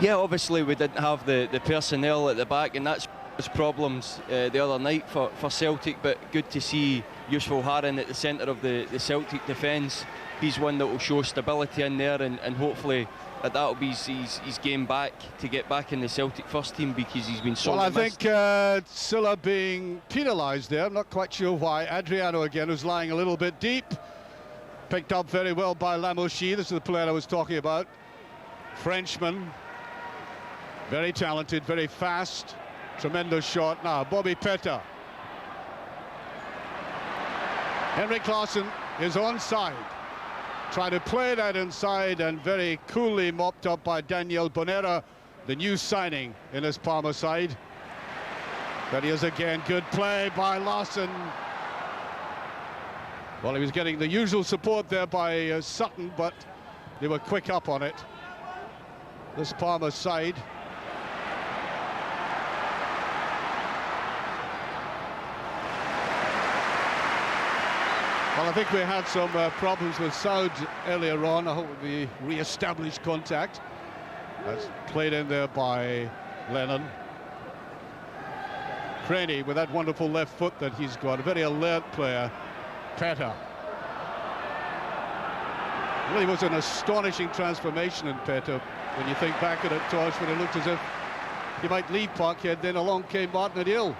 Yeah, obviously we didn't have the personnel at the back, and that's problems the other night for Celtic, but good to see Useful Haran at the centre of the Celtic defence. He's one that will show stability in there, and hopefully that'll be his game back to get back in the Celtic first team, because he's been so well, I think Silla being penalised there. I'm not quite sure why. Adriano again, who's lying a little bit deep. Picked up very well by Lamouchi. This is the player I was talking about. Frenchman. Very talented, very fast. Tremendous shot. Now, Bobby Petta. Henrik Larsson is onside. Trying to play that inside, and very coolly mopped up by Daniel Bonera, the new signing in his Parma side. But he is again good play by Larsson. Well, he was getting the usual support there by Sutton, but they were quick up on it. This Parma side. Well, I think we had some problems with sound earlier on. I hope we re-established contact. That's played in there by Lennon. Craney with that wonderful left foot that he's got. A very alert player. Petta. Really was an astonishing transformation in Petta when you think back at it, Tosh, when it looked as if he might leave Parkhead, then along came Martin O'Neill.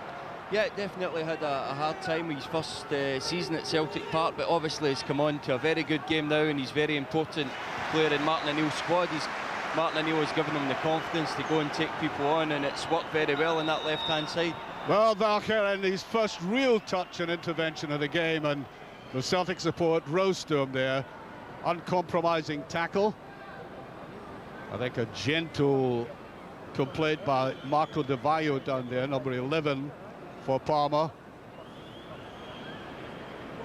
Yeah, definitely had a hard time with his first season at Celtic Park, but obviously he's come on to a very good game now, and he's very important player in Martin O'Neill's squad. Martin O'Neill has given him the confidence to go and take people on, and it's worked very well on that left-hand side. Well, Valkeren, his first real touch and intervention of the game, and the Celtic support rose to him there. Uncompromising tackle. I think a gentle complaint by Marco De Vaio down there, number 11 for Parma.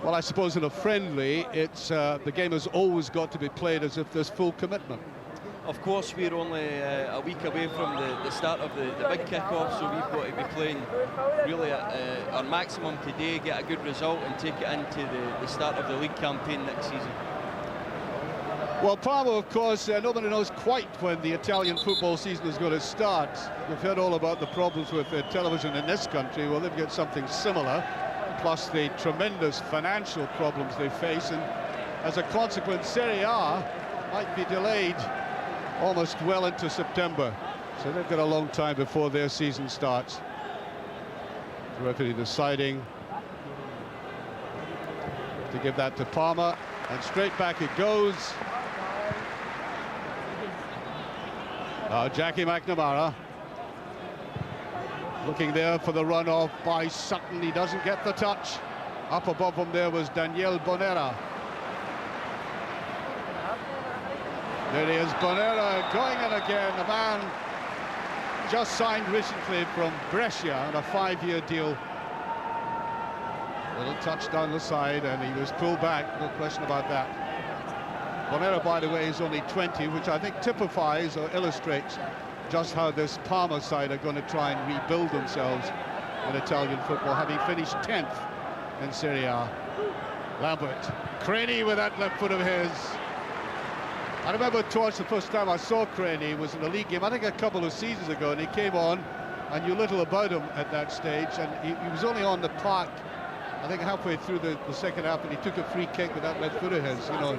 Well, I suppose in a friendly, it's the game has always got to be played as if there's full commitment. Of course, we're only a week away from the start of the big kick-off, so we've got to be playing really at our maximum today, get a good result and take it into the start of the league campaign next season. Well, Parma, of course, nobody knows quite when the Italian football season is going to start. We've heard all about the problems with television in this country. Well, they've got something similar, plus the tremendous financial problems they face, and as a consequence, Serie A might be delayed almost well into September. So they've got a long time before their season starts. The referee deciding to give that to Parma, and straight back it goes. Jackie McNamara looking there for the run-off by Sutton. He doesn't get the touch. Up above him there was Daniel Bonera. There he is, Bonera going in again. The man just signed recently from Brescia on a 5-year deal. Little touch down the side, and he was pulled back, no question about that. Bonera, by the way, is only 20, which I think typifies or illustrates just how this Parma side are going to try and rebuild themselves in Italian football, having finished 10th in Serie A. Lambert, Craney with that left foot of his. I remember towards the first time I saw Craney was in a league game, I think a couple of seasons ago, and he came on. I knew little about him at that stage, and he was only on the park, I think halfway through the second half, and he took a free kick with that left foot of his, you know.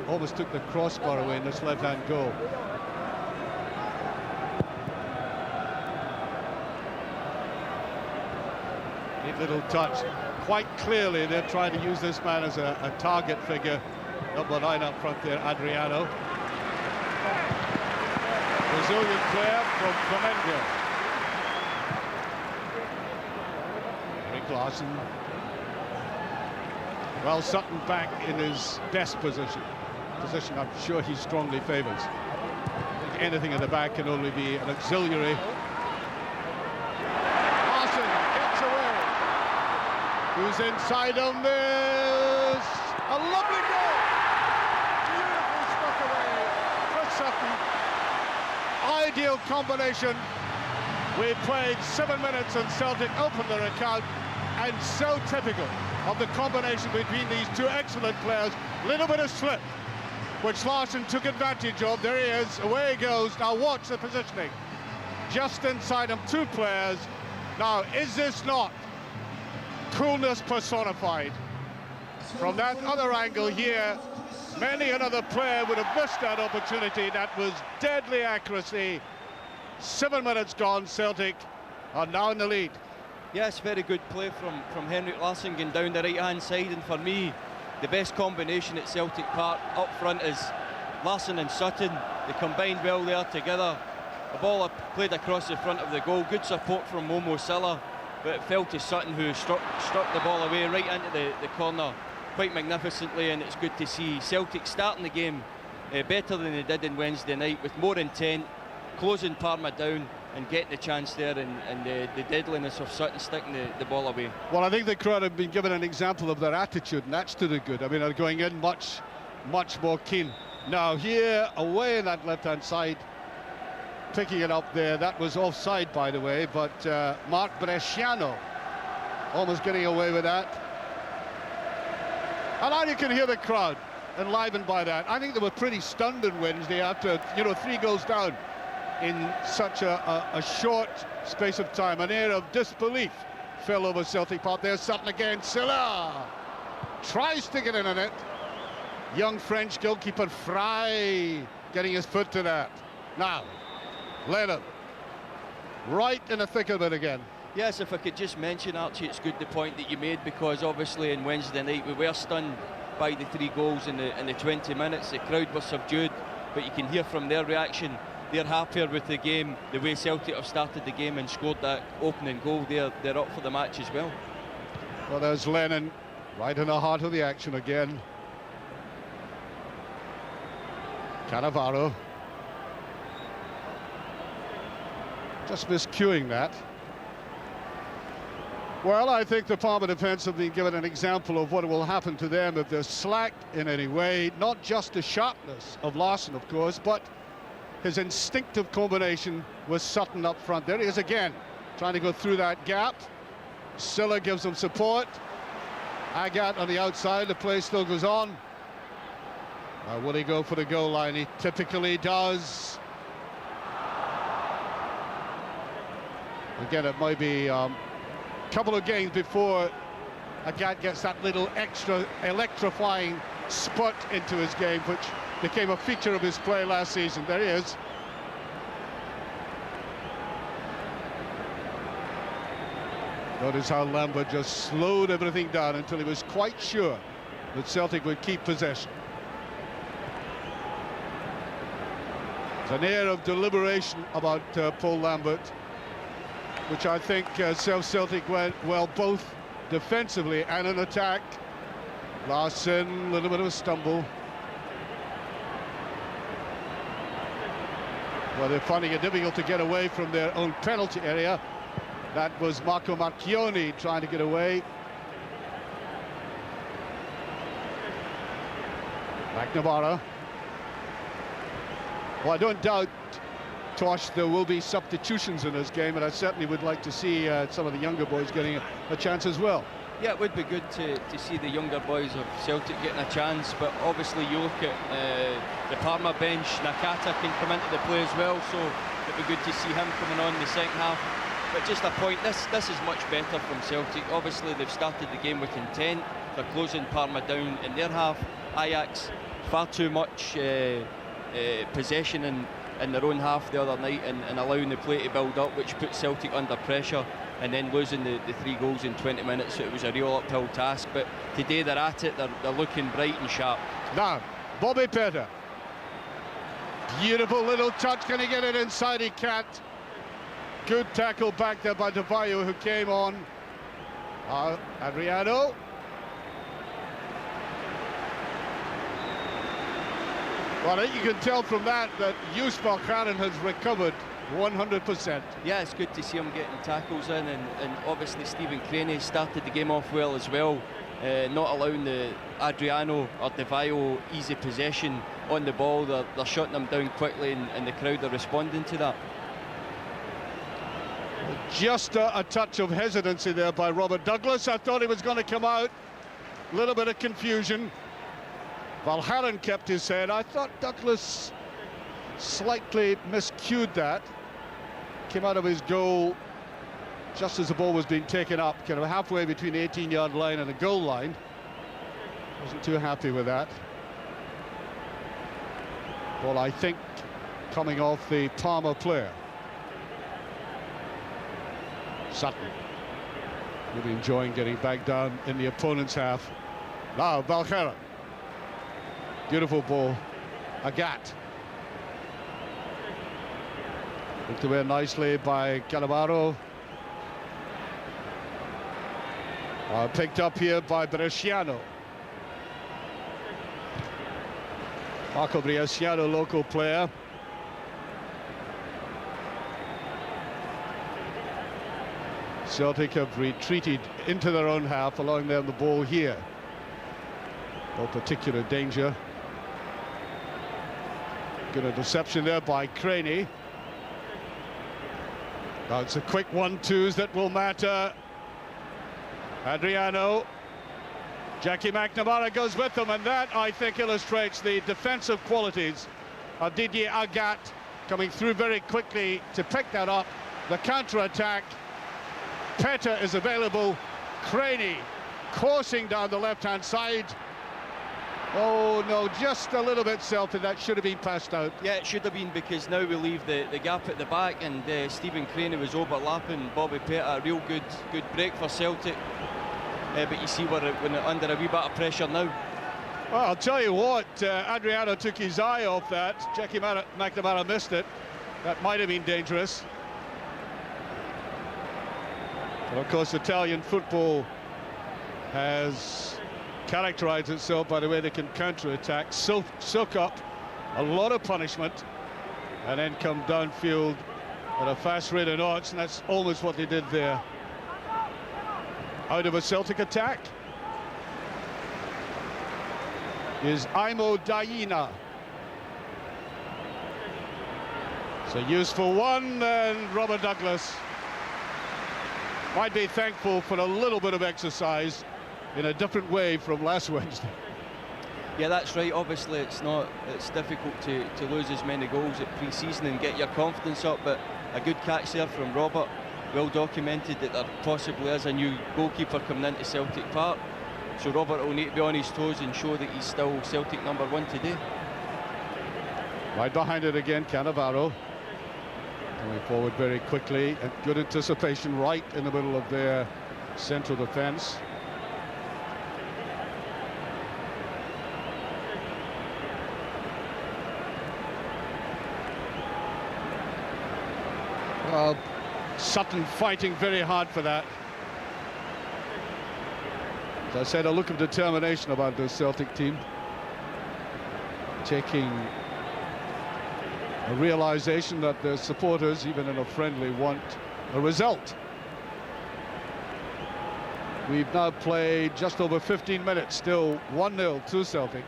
Almost took the crossbar away in this left-hand goal. Neat little touch. Quite clearly they're trying to use this man as a target figure. Number 9 up front there, Adriano. Brazilian player from Flamengo. Henrik Larsson. Well, Sutton back in his best position I'm sure he strongly favours. Anything in the back can only be an auxiliary. Larsson gets away. Who's inside on this? A lovely goal! Beautifully struck away for Sutton. Ideal combination. We played 7 minutes and Celtic opened their account, and so typical of the combination between these two excellent players. Little bit of slip. which Larson took advantage of. There he is, away he goes. Now watch the positioning. Just inside him, two players. Now, is this not coolness personified? From that other angle here, many another player would have missed that opportunity. That was deadly accuracy. 7 minutes gone, Celtic are now in the lead. Yes, very good play from Henrik Larsson going down the right-hand side, and for me, the best combination at Celtic Park up front is Larsson and Sutton. They combined well there together. The ball played across the front of the goal. Good support from Momo Silla, but it fell to Sutton, who struck the ball away right into the corner quite magnificently, and it's good to see Celtic starting the game better than they did on Wednesday night, with more intent, closing Parma down and getting the chance there, and the deadliness of Sutton sticking the ball away. Well, I think the crowd have been given an example of their attitude, and that's to the good. I mean, they're going in much more keen. Now here, away in that left-hand side, picking it up there. That was offside, by the way, but Mark Bresciano almost getting away with that. And now you can hear the crowd enlivened by that. I think they were pretty stunned on Wednesday after, 3 goals down in such a short space of time. An air of disbelief fell over Celtic Park. There's Sutton again. Silla tries to get in on it. Young French goalkeeper Fry getting his foot to that. Now, Lennon, right in the thick of it again. Yes, if I could just mention, Archie, it's good the point that you made, because obviously on Wednesday night we were stunned by the 3 goals in the 20 minutes. The crowd was subdued, but you can hear from their reaction, they're happier with the game, the way Celtic have started the game and scored that opening goal. They're up for the match as well. Well, there's Lennon right in the heart of the action again. Cannavaro just miscuing that. Well, I think the Parma defence have been given an example of what will happen to them if they're slacked in any way. Not just the sharpness of Larsson, of course, but his instinctive combination with Sutton up front. There he is again, trying to go through that gap. Silla gives him support. Agat on the outside, the play still goes on. Will he go for the goal line? He typically does. Again, it might be couple of games before Agat gets that little extra electrifying spurt into his game, which became a feature of his play last season. There he is. Notice how Lambert just slowed everything down until he was quite sure that Celtic would keep possession. There's an air of deliberation about Paul Lambert, which I think Celtic went well both defensively and in attack. Larsson, a little bit of a stumble. Well, they're finding it difficult to get away from their own penalty area. That was Marco Marchioni trying to get away. McNamara. Well, I don't doubt, Tosh, there will be substitutions in this game, and I certainly would like to see some of the younger boys getting a chance as well. Yeah, it would be good to see the younger boys of Celtic getting a chance, but obviously you look at the Parma bench, Nakata can come into the play as well, so it'd be good to see him coming on in the second half. But just a point, this is much better from Celtic. Obviously they've started the game with intent, they're closing Parma down in their half. Ajax, far too much possession in their own half the other night, and allowing the play to build up, which put Celtic under pressure, and then losing the 3 goals in 20 minutes, so it was a real uphill task. But today they're at it, they're looking bright and sharp. Now, Bobby Petta. Beautiful little touch, can he get it inside? He can't. Good tackle back there by De Vaio, who came on. Adriano. Well, I think you can tell from that Yus Valkanen has recovered 100%. Yeah, it's good to see him getting tackles in, and obviously Stephen Craney started the game off well as well, not allowing the Adriano or De Vaio easy possession on the ball. They're shutting them down quickly, and the crowd are responding to that. Just a touch of hesitancy there by Robert Douglas. I thought he was going to come out. A little bit of confusion. Valharan kept his head. I thought Douglas slightly miscued that. Came out of his goal just as the ball was being taken up, kind of halfway between the 18-yard line and the goal line. Wasn't too happy with that. Ball, I think, coming off the Parma player. Sutton really enjoying getting back down in the opponent's half. Now Valharan. Beautiful ball. Agat. Looked away nicely by Cannavaro. Picked up here by Bresciano. Marco Bresciano, local player. Celtic have retreated into their own half, allowing them the ball here. No particular danger. Good interception there by Craney. Now it's a quick 1-2s that will matter. Adriano. Jackie McNamara goes with them, and that, I think, illustrates the defensive qualities of Didier Agat, coming through very quickly to pick that up. The counter-attack. Peta is available. Craney coursing down the left-hand side. Oh no, just a little bit Celtic. That should have been passed out. Yeah, it should have been, because now we leave the gap at the back, and Stephen Craney was overlapping Bobby Peta. A real good break for Celtic. But you see when under a wee bit of pressure now. Well, I'll tell you what, Adriano took his eye off that. Jackie McNamara missed it. That might have been dangerous. But of course, Italian football has characterized itself by the way they can counter-attack, soak up a lot of punishment, and then come downfield at a fast rate of knots, and that's almost what they did there. Out of a Celtic attack is Aimo Daina. It's a useful one, and Robert Douglas might be thankful for a little bit of exercise in a different way from last Wednesday. Yeah, that's right. Obviously, it's difficult to lose as many goals at pre-season and get your confidence up, but a good catch there from Robert. Well documented that there possibly is a new goalkeeper coming into Celtic Park, so Robert will need to be on his toes and show that he's still Celtic #1 today. Right behind it again, Cannavaro. Coming forward very quickly, and good anticipation right in the middle of their central defence. Sutton fighting very hard for that. As I said, a look of determination about this Celtic team. Taking a realization that their supporters, even in a friendly, want a result. We've now played just over 15 minutes, still 1-0 to Celtic.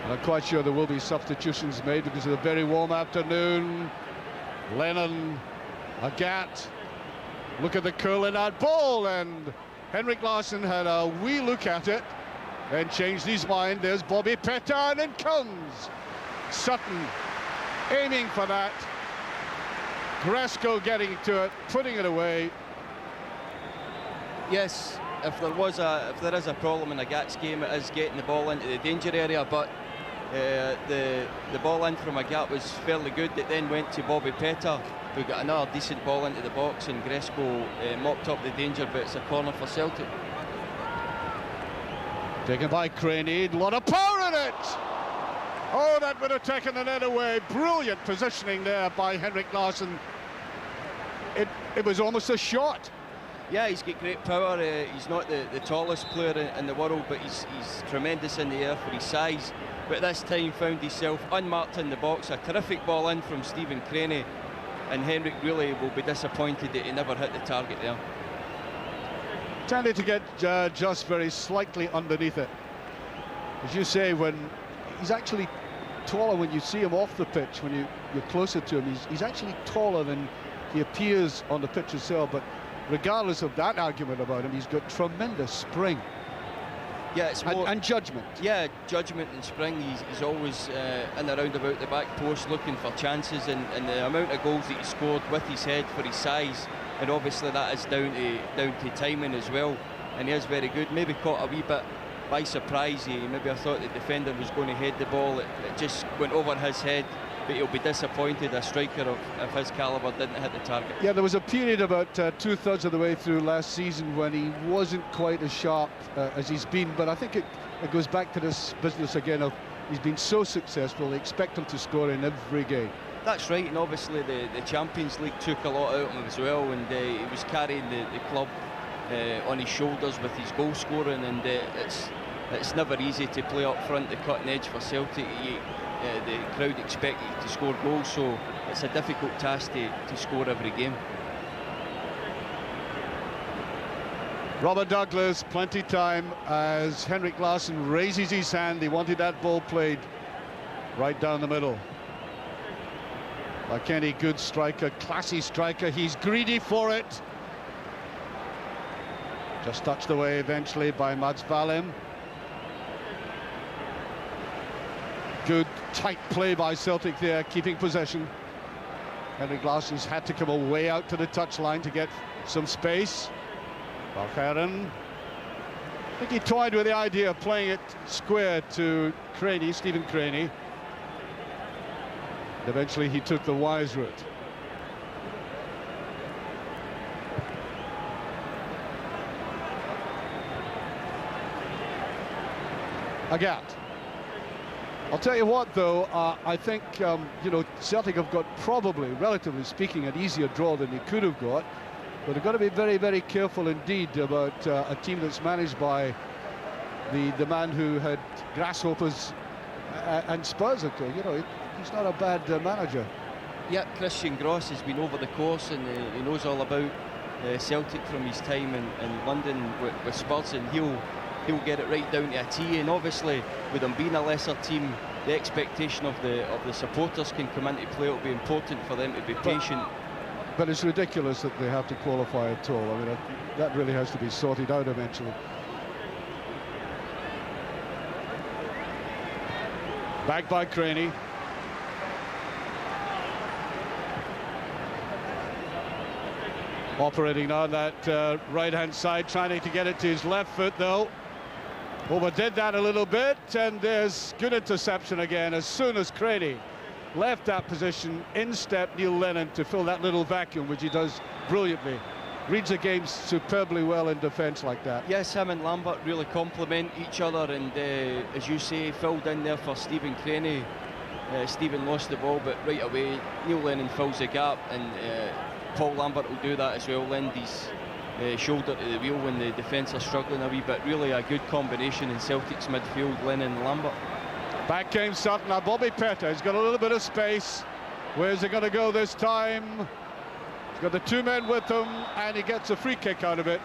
I'm quite sure there will be substitutions made because of the very warm afternoon. Lennon, Agat, look at the curl in that ball, and Henrik Larsson had a wee look at it and changed his mind. There's Bobby Peta, and in comes Sutton, aiming for that. Gresco getting to it, putting it away. Yes, if there is a problem in Agat's game, it is getting the ball into the danger area, but the ball in from Agat was fairly good. It then went to Bobby Peta, who got another decent ball into the box, and Gresco mopped up the danger, but it's a corner for Celtic. Taken by Craney, a lot of power in it! Oh, that would have taken the net away. Brilliant positioning there by Henrik Larsson. It was almost a shot. Yeah, he's got great power. He's not the tallest player in the world, but he's tremendous in the air for his size. But this time found himself unmarked in the box. A terrific ball in from Stephen Craney, and Henrik really will be disappointed that he never hit the target there. Tended to get just very slightly underneath it. As you say, when he's actually taller when you see him off the pitch, when you're closer to him, he's actually taller than he appears on the pitch itself, but regardless of that argument about him, he's got tremendous spring. Yeah, it's more... And judgment. Yeah, judgment and spring. He's always in and around about the back post looking for chances, and the amount of goals that he scored with his head for his size, and obviously that is down to timing as well, and he is very good. Maybe caught a wee bit by surprise. Maybe I thought the defender was going to head the ball. It just went over his head, but he'll be disappointed a striker of his calibre didn't hit the target. Yeah, there was a period about 2/3 of the way through last season when he wasn't quite as sharp as he's been, but I think it goes back to this business again of he's been so successful, they expect him to score in every game. That's right, and obviously the Champions League took a lot out of him as well, and he was carrying the club on his shoulders with his goal scoring, and it's never easy to play up front, the cutting edge for Celtic. The crowd expect you to score goals, so it's a difficult task to score every game. Robert Douglas, plenty time as Henrik Larsson raises his hand. He wanted that ball played right down the middle. Like any good striker, classy striker, he's greedy for it. Just touched away eventually by Mats Valem. Good tight play by Celtic there, keeping possession. Henrik Larsson's had to come away out to the touchline to get some space. Valkeren. I think he toyed with the idea of playing it square to Craney, Stephen Craney. And eventually he took the wise route. Agat. I'll tell you what, though, I think, you know, Celtic have got probably, relatively speaking, an easier draw than they could have got. But they've got to be very, very careful indeed about a team that's managed by the man who had Grasshoppers and Spurs. You know, he's not a bad manager. Yeah, Christian Gross has been over the course, and he knows all about Celtic from his time in London with Spurs, and he'll get it right down to a T. And obviously, with them being a lesser team, the expectation of the supporters can come into play. It'll be important for them to be patient. But it's ridiculous that they have to qualify at all. I mean, that really has to be sorted out eventually. Back by Craney. Operating on that right-hand side, trying to get it to his left foot, though. Overdid that a little bit, and there's good interception again. As soon as Craney left that position, in stepped Neil Lennon to fill that little vacuum, which he does brilliantly. Reads the game superbly well in defence like that. Yes, him and Lambert really complement each other, and as you say, filled in there for Stephen Craney. Stephen lost the ball, but right away Neil Lennon fills the gap, and Paul Lambert will do that as well, lend his shoulder to the wheel when the defence are struggling a wee bit. Really a good combination in Celtic's midfield, Lennon and Lambert. Back came Sutton. Now Bobby Petr, he's got a little bit of space. Where's he going to go this time? He's got the two men with him, and he gets a free kick out of it.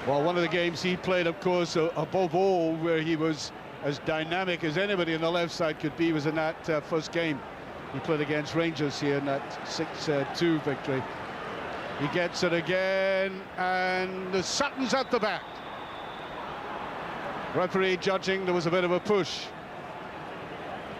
Well, one of the games he played, of course, above all, where he was as dynamic as anybody on the left side could be, was in that first game he played against Rangers here in that 6-2 victory. He gets it again, and Sutton's at the back. Referee judging there was a bit of a push.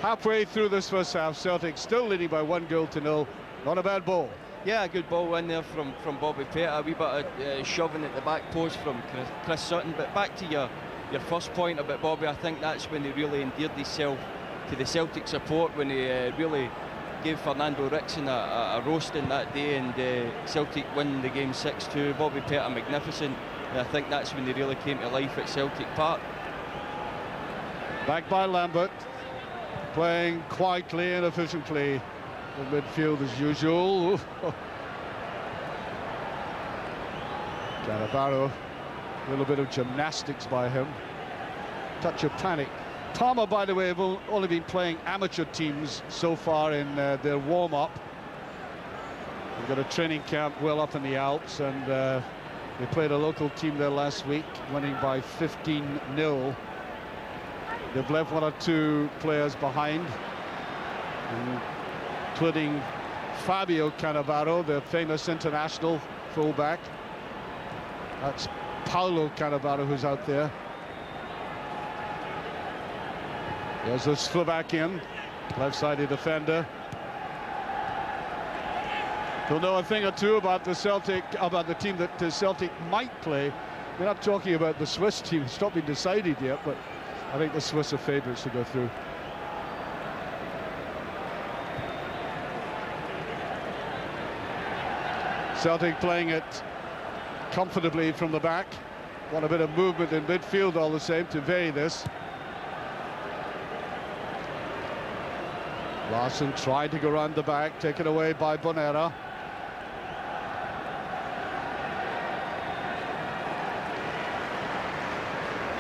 Halfway through this first half, Celtic still leading by 1-0. Not a bad ball. Yeah, a good ball in there from Bobby Petr. A wee bit of shoving at the back post from Chris Sutton. But back to your first point about Bobby, I think that's when he really endeared himself to the Celtic support, when he really gave Fernando Rickson a roasting that day, and Celtic win the game 6-2. Bobby Petr magnificent, and I think that's when they really came to life at Celtic Park. Back by Lambert, playing quietly and efficiently in midfield as usual. Cannavaro, a little bit of gymnastics by him. Touch of panic. Parma, by the way, have only been playing amateur teams so far in their warm-up. They've got a training camp well up in the Alps, and they played a local team there last week, winning by 15-0. They've left one or two players behind, including Fabio Cannavaro, the famous international fullback. That's Paulo Cannavaro who's out there. There's a Slovakian left-sided defender. We'll know a thing or two about the team that the Celtic might play. We're not talking about the Swiss team. It's not been decided yet, but I think the Swiss are favourites to go through. Celtic playing it comfortably from the back. Want a bit of movement in midfield all the same to vary this. Larsson tried to go round the back, taken away by Bonera.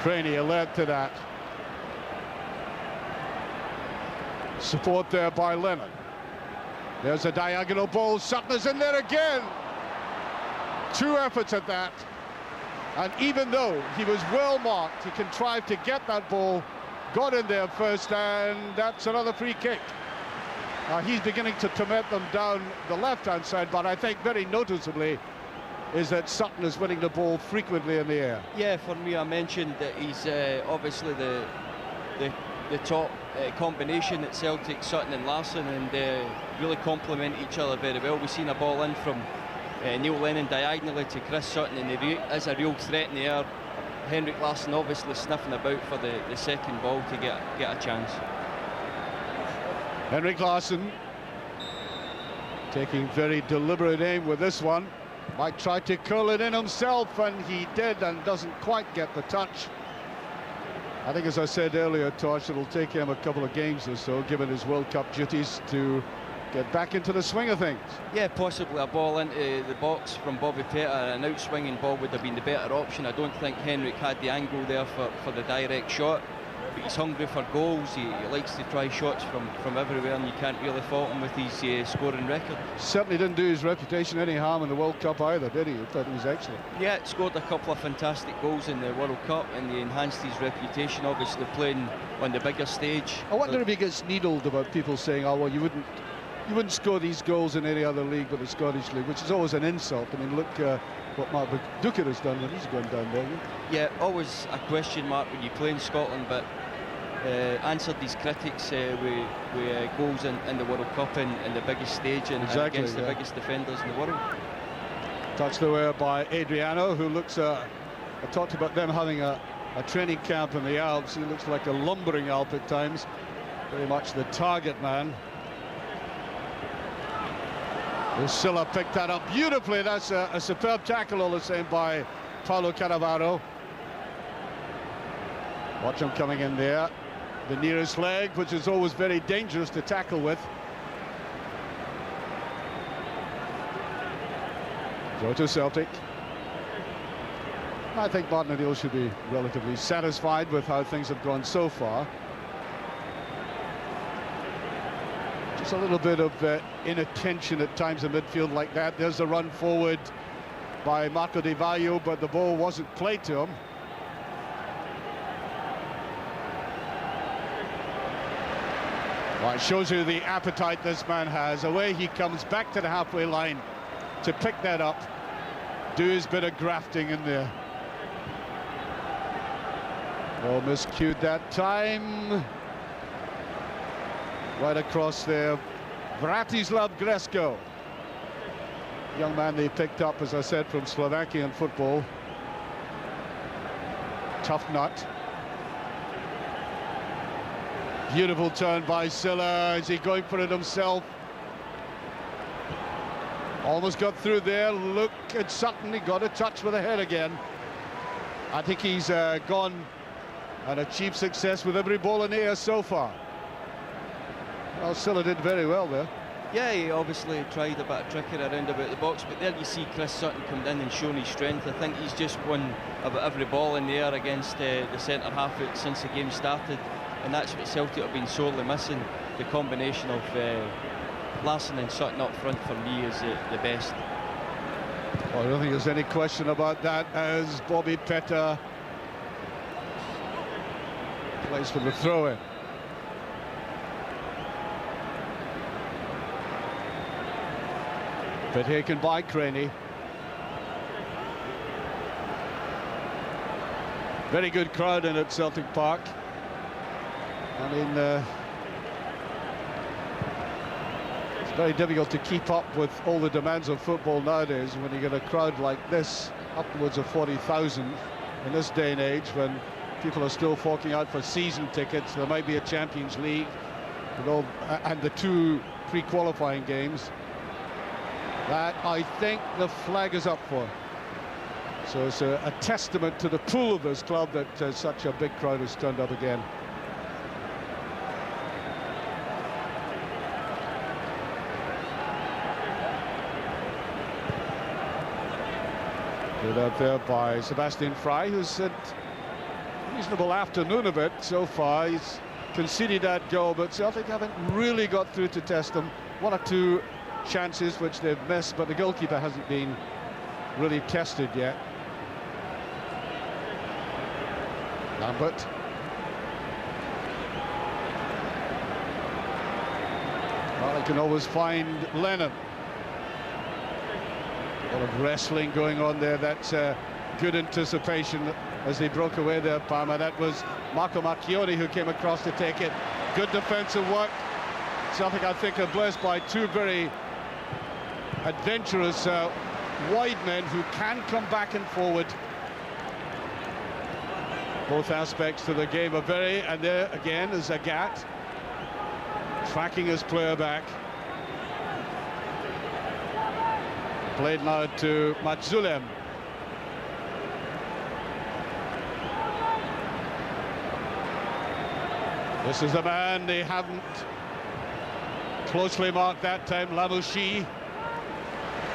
Craney alert to that. Support there by Lennon. There's a diagonal ball. Sutton's in there again. 2 efforts at that. And even though he was well marked, he contrived to get that ball, got in there first, and that's another free kick. He's beginning to torment them down the left-hand side, but I think very noticeably is that Sutton is winning the ball frequently in the air. Yeah, for me, I mentioned that he's obviously the top combination at Celtic, Sutton and Larsson, and really complement each other very well. We've seen a ball in from Neil Lennon diagonally to Chris Sutton, and he is a real threat in the air. Henrik Larsson obviously sniffing about for the second ball to get a chance. Henrik Larsson taking very deliberate aim with this one. Might try to curl it in himself, and he did, and doesn't quite get the touch. I think, as I said earlier, Tosh, it'll take him a couple of games or so, given his World Cup duties, to get back into the swing of things. Yeah, possibly a ball into the box from Bobby Petr. An out-swinging ball would have been the better option. I don't think Henrik had the angle there for the direct shot, but he's hungry for goals. He likes to try shots from everywhere, and you can't really fault him with his scoring record. Certainly didn't do his reputation any harm in the World Cup either, did he? I thought he was excellent. Yeah, scored a couple of fantastic goals in the World Cup, and he enhanced his reputation, obviously playing on the bigger stage. I wonder if he gets needled about people saying, oh, well, you wouldn't score these goals in any other league but the Scottish League, which is always an insult. I mean, look what Mark Duckett has done when he's gone down there. Yeah, always a question mark when you play in Scotland, but answered these critics with goals in the World Cup and the biggest stage and against the biggest defenders in the world. Touched away by Adriano, who looks, I talked about them having a training camp in the Alps. He looks like a lumbering Alp at times, very much the target man. Silla picked that up beautifully. That's a superb tackle all the same by Paulo Cannavaro. Watch him coming in there. The nearest leg, which is always very dangerous to tackle with. Go to Celtic. I think Martin O'Neill should be relatively satisfied with how things have gone so far. Just a little bit of inattention at times in midfield like that. There's the run forward by Marco Di Vaio, but the ball wasn't played to him. Well, it shows you the appetite this man has. Away he comes back to the halfway line to pick that up, do his bit of grafting in there. Oh, miscued that time. Right across there, Bratislav Gresko. Young man they picked up, as I said, from Slovakian football. Tough nut. Beautiful turn by Silla. Is he going for it himself? Almost got through there. Look at Sutton. He got a touch with the head again. I think he's gone and achieved success with every ball in the air so far. Well, Silla did very well there. Yeah, he obviously tried a bit of trickery around about the box, but there you see Chris Sutton come in and shown his strength. I think he's just won about every ball in the air against the centre half since the game started, and that's what Celtic have been sorely missing. The combination of Larsson and Sutton up front for me is the best. Well, I don't think there's any question about that, as Bobby Petr plays for the throw-in. But taken by Craney. Very good crowd in at Celtic Park. I mean, it's very difficult to keep up with all the demands of football nowadays when you get a crowd like this, upwards of 40,000 in this day and age, when people are still forking out for season tickets. There might be a Champions League and the two pre-qualifying games. That, I think, the flag is up for. So it's a testament to the pull of this club that such a big crowd has turned up again. Good out there by Sebastian Frey, who's had a reasonable afternoon of it so far. He's conceded that goal, but Celtic haven't really got through to test them. One or two chances which they've missed, but the goalkeeper hasn't been really tested yet. Lambert. Well, they can always find Lennon. A lot of wrestling going on there. That's good anticipation as they broke away there, Palmer. That was Marco Marchioni who came across to take it. Good defensive work. Celtic, I think, are blessed by two very adventurous wide men who can come back and forward. Both aspects to the game are very, and there again is Agat tracking his player back. Played now to Matzulem. This is the man they haven't closely marked that time, Lamouchi.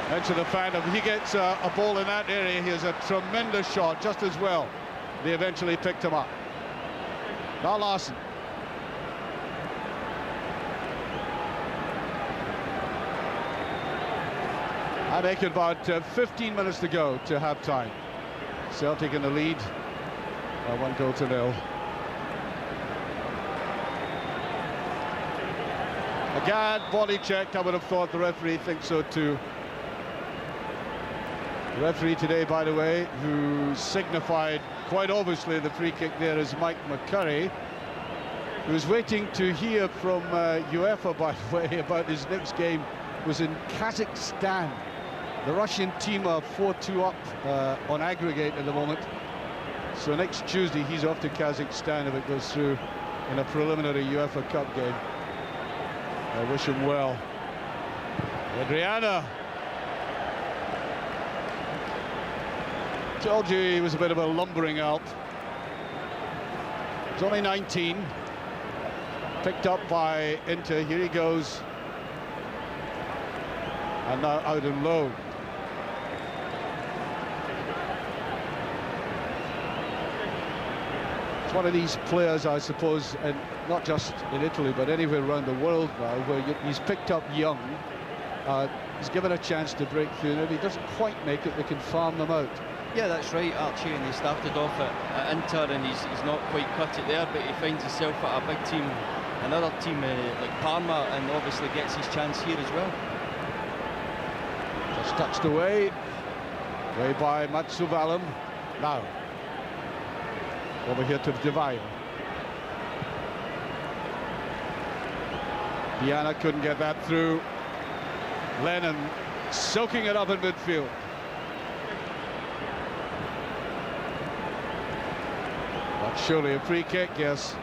Mention the fact that if he gets a ball in that area, he has a tremendous shot just as well. They eventually picked him up. Now Larson. I make it about 15 minutes to go to half-time. Celtic in the lead, 1-0. Again, body checked. I would have thought the referee thinks so too. The referee today, by the way, who signified quite obviously the free kick there, is Mike McCurry, who's waiting to hear from UEFA, by the way, about his next game. Was in Kazakhstan. The Russian team are 4-2 up on aggregate at the moment. So next Tuesday he's off to Kazakhstan if it goes through in a preliminary UEFA Cup game. I wish him well. Adriana. Told you he was a bit of a lumbering Alp. He's only 19. Picked up by Inter. Here he goes. And now out and low. It's one of these players, I suppose, and not just in Italy, but anywhere around the world now, where he's picked up young. He's given a chance to break through, and if he doesn't quite make it, they can farm them out. Yeah, that's right, Archie, and he started off at Inter, and he's not quite cut it there, but he finds himself at a big team, another team like Parma, and obviously gets his chance here as well. Just touched away by Matsuvalem. Now, over here to Devine. Piana couldn't get that through. Lennon soaking it up in midfield. But surely a free kick, yes.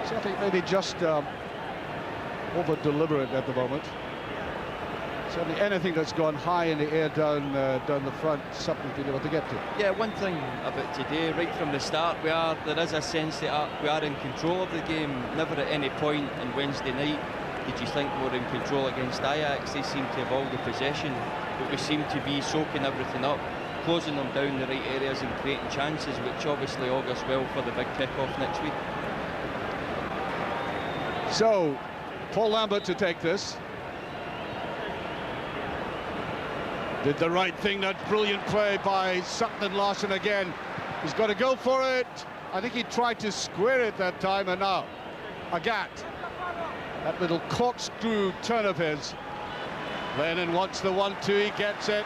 So I think maybe just over deliberate at the moment. Certainly anything that's gone high in the air down the front, something to be able to get to. Yeah, one thing about today, right from the start, there is a sense that we are in control of the game. Never at any point on Wednesday night did you think we were in control against Ajax. They seem to have all the possession, but we seem to be soaking everything up, closing them down the right areas and creating chances, which obviously augurs well for the big kick-off next week. So, Paul Lambert to take this. Did the right thing. That brilliant play by Sutton and Larson again. He's got to go for it. I think he tried to square it that time, and now Agat. That little corkscrew turn of his Lennon wants the 1-2, he gets it.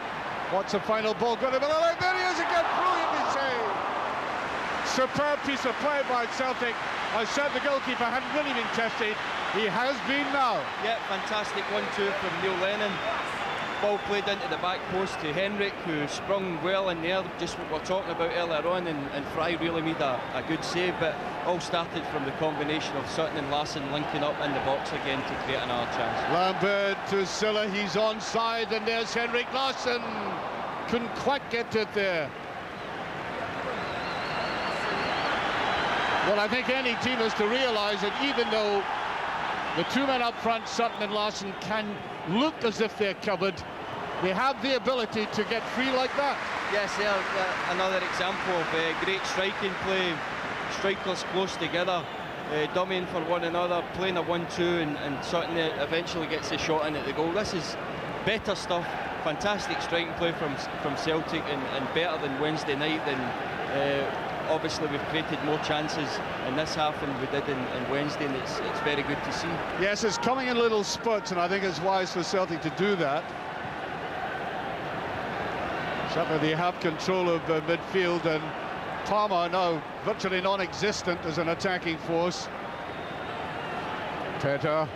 What's the final ball going to be like? There he is again, brilliantly saved. Superb piece of play by Celtic. I said the goalkeeper hadn't really been tested. He has been now. Yeah, fantastic 1-2 from Neil Lennon. Ball played into the back post to Henrik, who sprung well in there, just what we were talking about earlier on, and Fry really made a good save, but all started from the combination of Sutton and Larsson linking up in the box again to create another chance. Lambert to Silla, he's onside, and there's Henrik Larsson. Couldn't quite get it there. Well, I think any team has to realise that even though the two men up front, Sutton and Larsson, can look as if they're covered, they have the ability to get free like that. Yes, another example of great striking play. Strikers close together, dummying for one another, playing a 1-2, and Sutton eventually gets the shot in at the goal. This is better stuff. Fantastic striking play from Celtic, and better than Wednesday night. Obviously we've created more chances in this half than we did in Wednesday, and it's very good to see. Yes, it's coming in little spurts, and I think it's wise for Celtic to do that. Certainly they have control of midfield, and Palmer now virtually non-existent as an attacking force. Petter.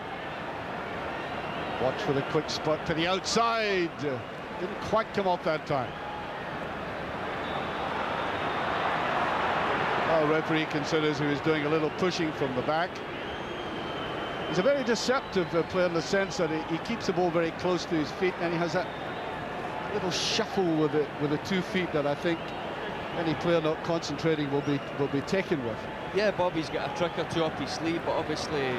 Watch for the quick spot to the outside. Didn't quite come off that time. Well, referee considers he was doing a little pushing from the back. He's a very deceptive player in the sense that he keeps the ball very close to his feet, and he has that little shuffle with the 2 feet that I think any player not concentrating will be taken with. Yeah, Bobby's got a trick or two up his sleeve, but obviously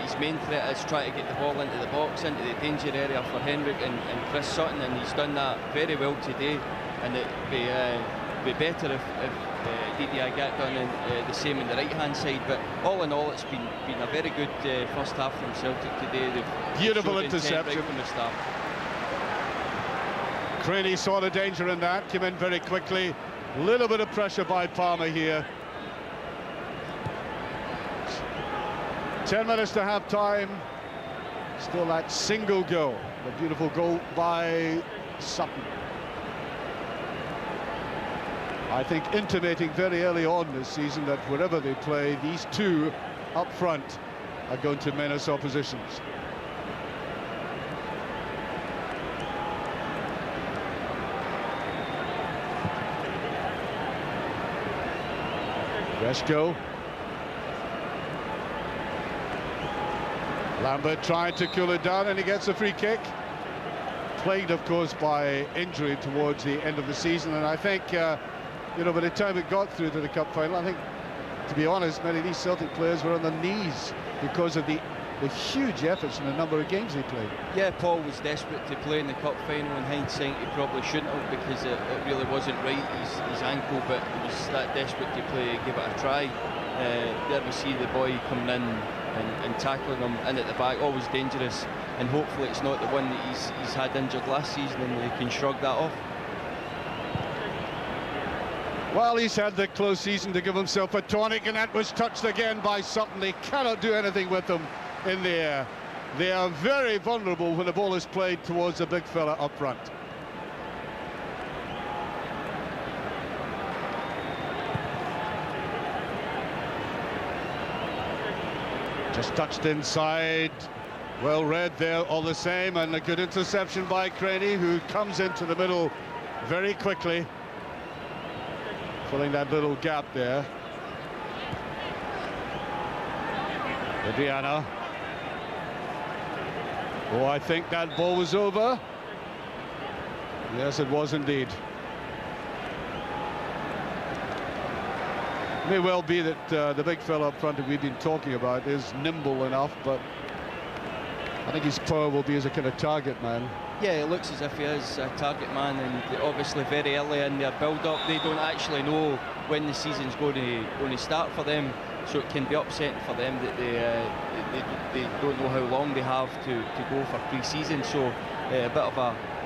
his main threat is trying to get the ball into the box, into the danger area for Henrik and Chris Sutton, and he's done that very well today. And it'd be better if DDI got done the same on the right-hand side. But all in all, it's been a very good first half from Celtic today. Beautiful interception right from the start. Craney saw the danger in that, came in very quickly. A little bit of pressure by Palmer here. 10 minutes to half time. Still that single goal. The beautiful goal by Sutton. I think intimating very early on this season that wherever they play, these two up front are going to menace oppositions. Reschko. Lambert trying to cool it down, and he gets a free kick. Plagued, of course, by injury towards the end of the season, and I think you know, by the time it got through to the cup final, I think, to be honest, many of these Celtic players were on their knees because of the huge efforts and the number of games they played. Yeah, Paul was desperate to play in the cup final. In hindsight, he probably shouldn't have, because it really wasn't right, his ankle, but he was that desperate to play, give it a try. There we see the boy coming in and tackling him in at the back, always dangerous, and hopefully it's not the one that he's had injured last season, and they can shrug that off. Well, he's had the close season to give himself a tonic, and that was touched again by Sutton. They cannot do anything with them in the air. They are very vulnerable when the ball is played towards the big fella up front. Just touched inside. Well read there all the same, and a good interception by Craney, who comes into the middle very quickly, filling that little gap there. Adriana. Oh, I think that ball was over. Yes, it was indeed. It may well be that the big fella up front that we've been talking about is nimble enough, but I think his power will be as a kind of target man. Yeah, it looks as if he is a target man, and obviously very early in their build-up, they don't actually know when the season's going to start for them, so it can be upsetting for them that they don't know how long they have to go for pre-season. So a bit of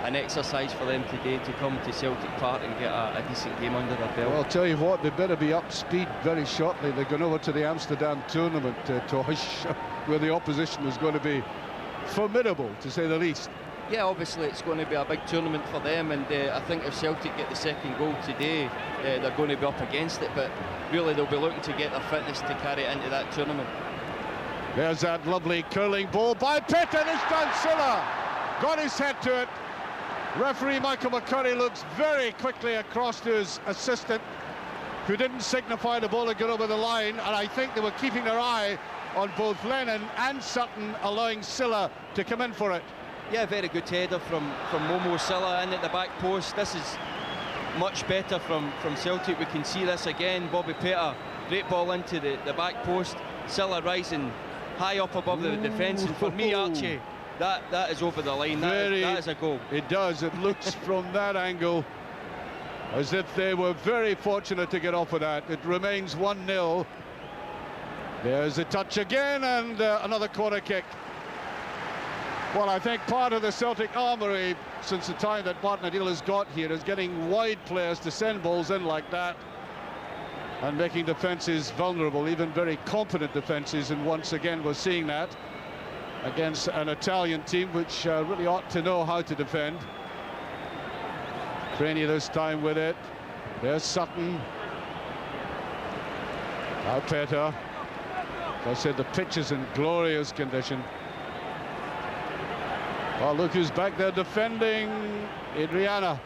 an exercise for them today to come to Celtic Park and get a decent game under their belt. Well, I'll tell you what, they better be up speed very shortly. They're going over to the Amsterdam tournament, Tosh, where the opposition is going to be formidable, to say the least. Yeah, obviously it's going to be a big tournament for them, and I think if Celtic get the second goal today, they're going to be up against it, but really they'll be looking to get their fitness to carry it into that tournament. There's that lovely curling ball by Pitt, and it's done. Silla got his head to it. Referee Michael McCurry looks very quickly across to his assistant, who didn't signify the ball to get over the line, and I think they were keeping their eye on both Lennon and Sutton, allowing Silla to come in for it. Yeah, very good header from Momo Silla in at the back post. This is much better from Celtic. We can see this again. Bobby Peter, great ball into the back post. Silla rising high up above the defence, and for me, Archie, that is over the line. That is a goal. It does. It looks from that angle as if they were very fortunate to get off of that. It remains 1-0. There's a touch again, and another corner kick. Well, I think part of the Celtic armoury since the time that Martin O'Neill has got here is getting wide players to send balls in like that and making defences vulnerable, even very competent defences, and once again we're seeing that against an Italian team which really ought to know how to defend. Craney this time with it. There's Sutton. Now Peter. As I said, the pitch is in glorious condition. Well, look who's back there defending. Adriana.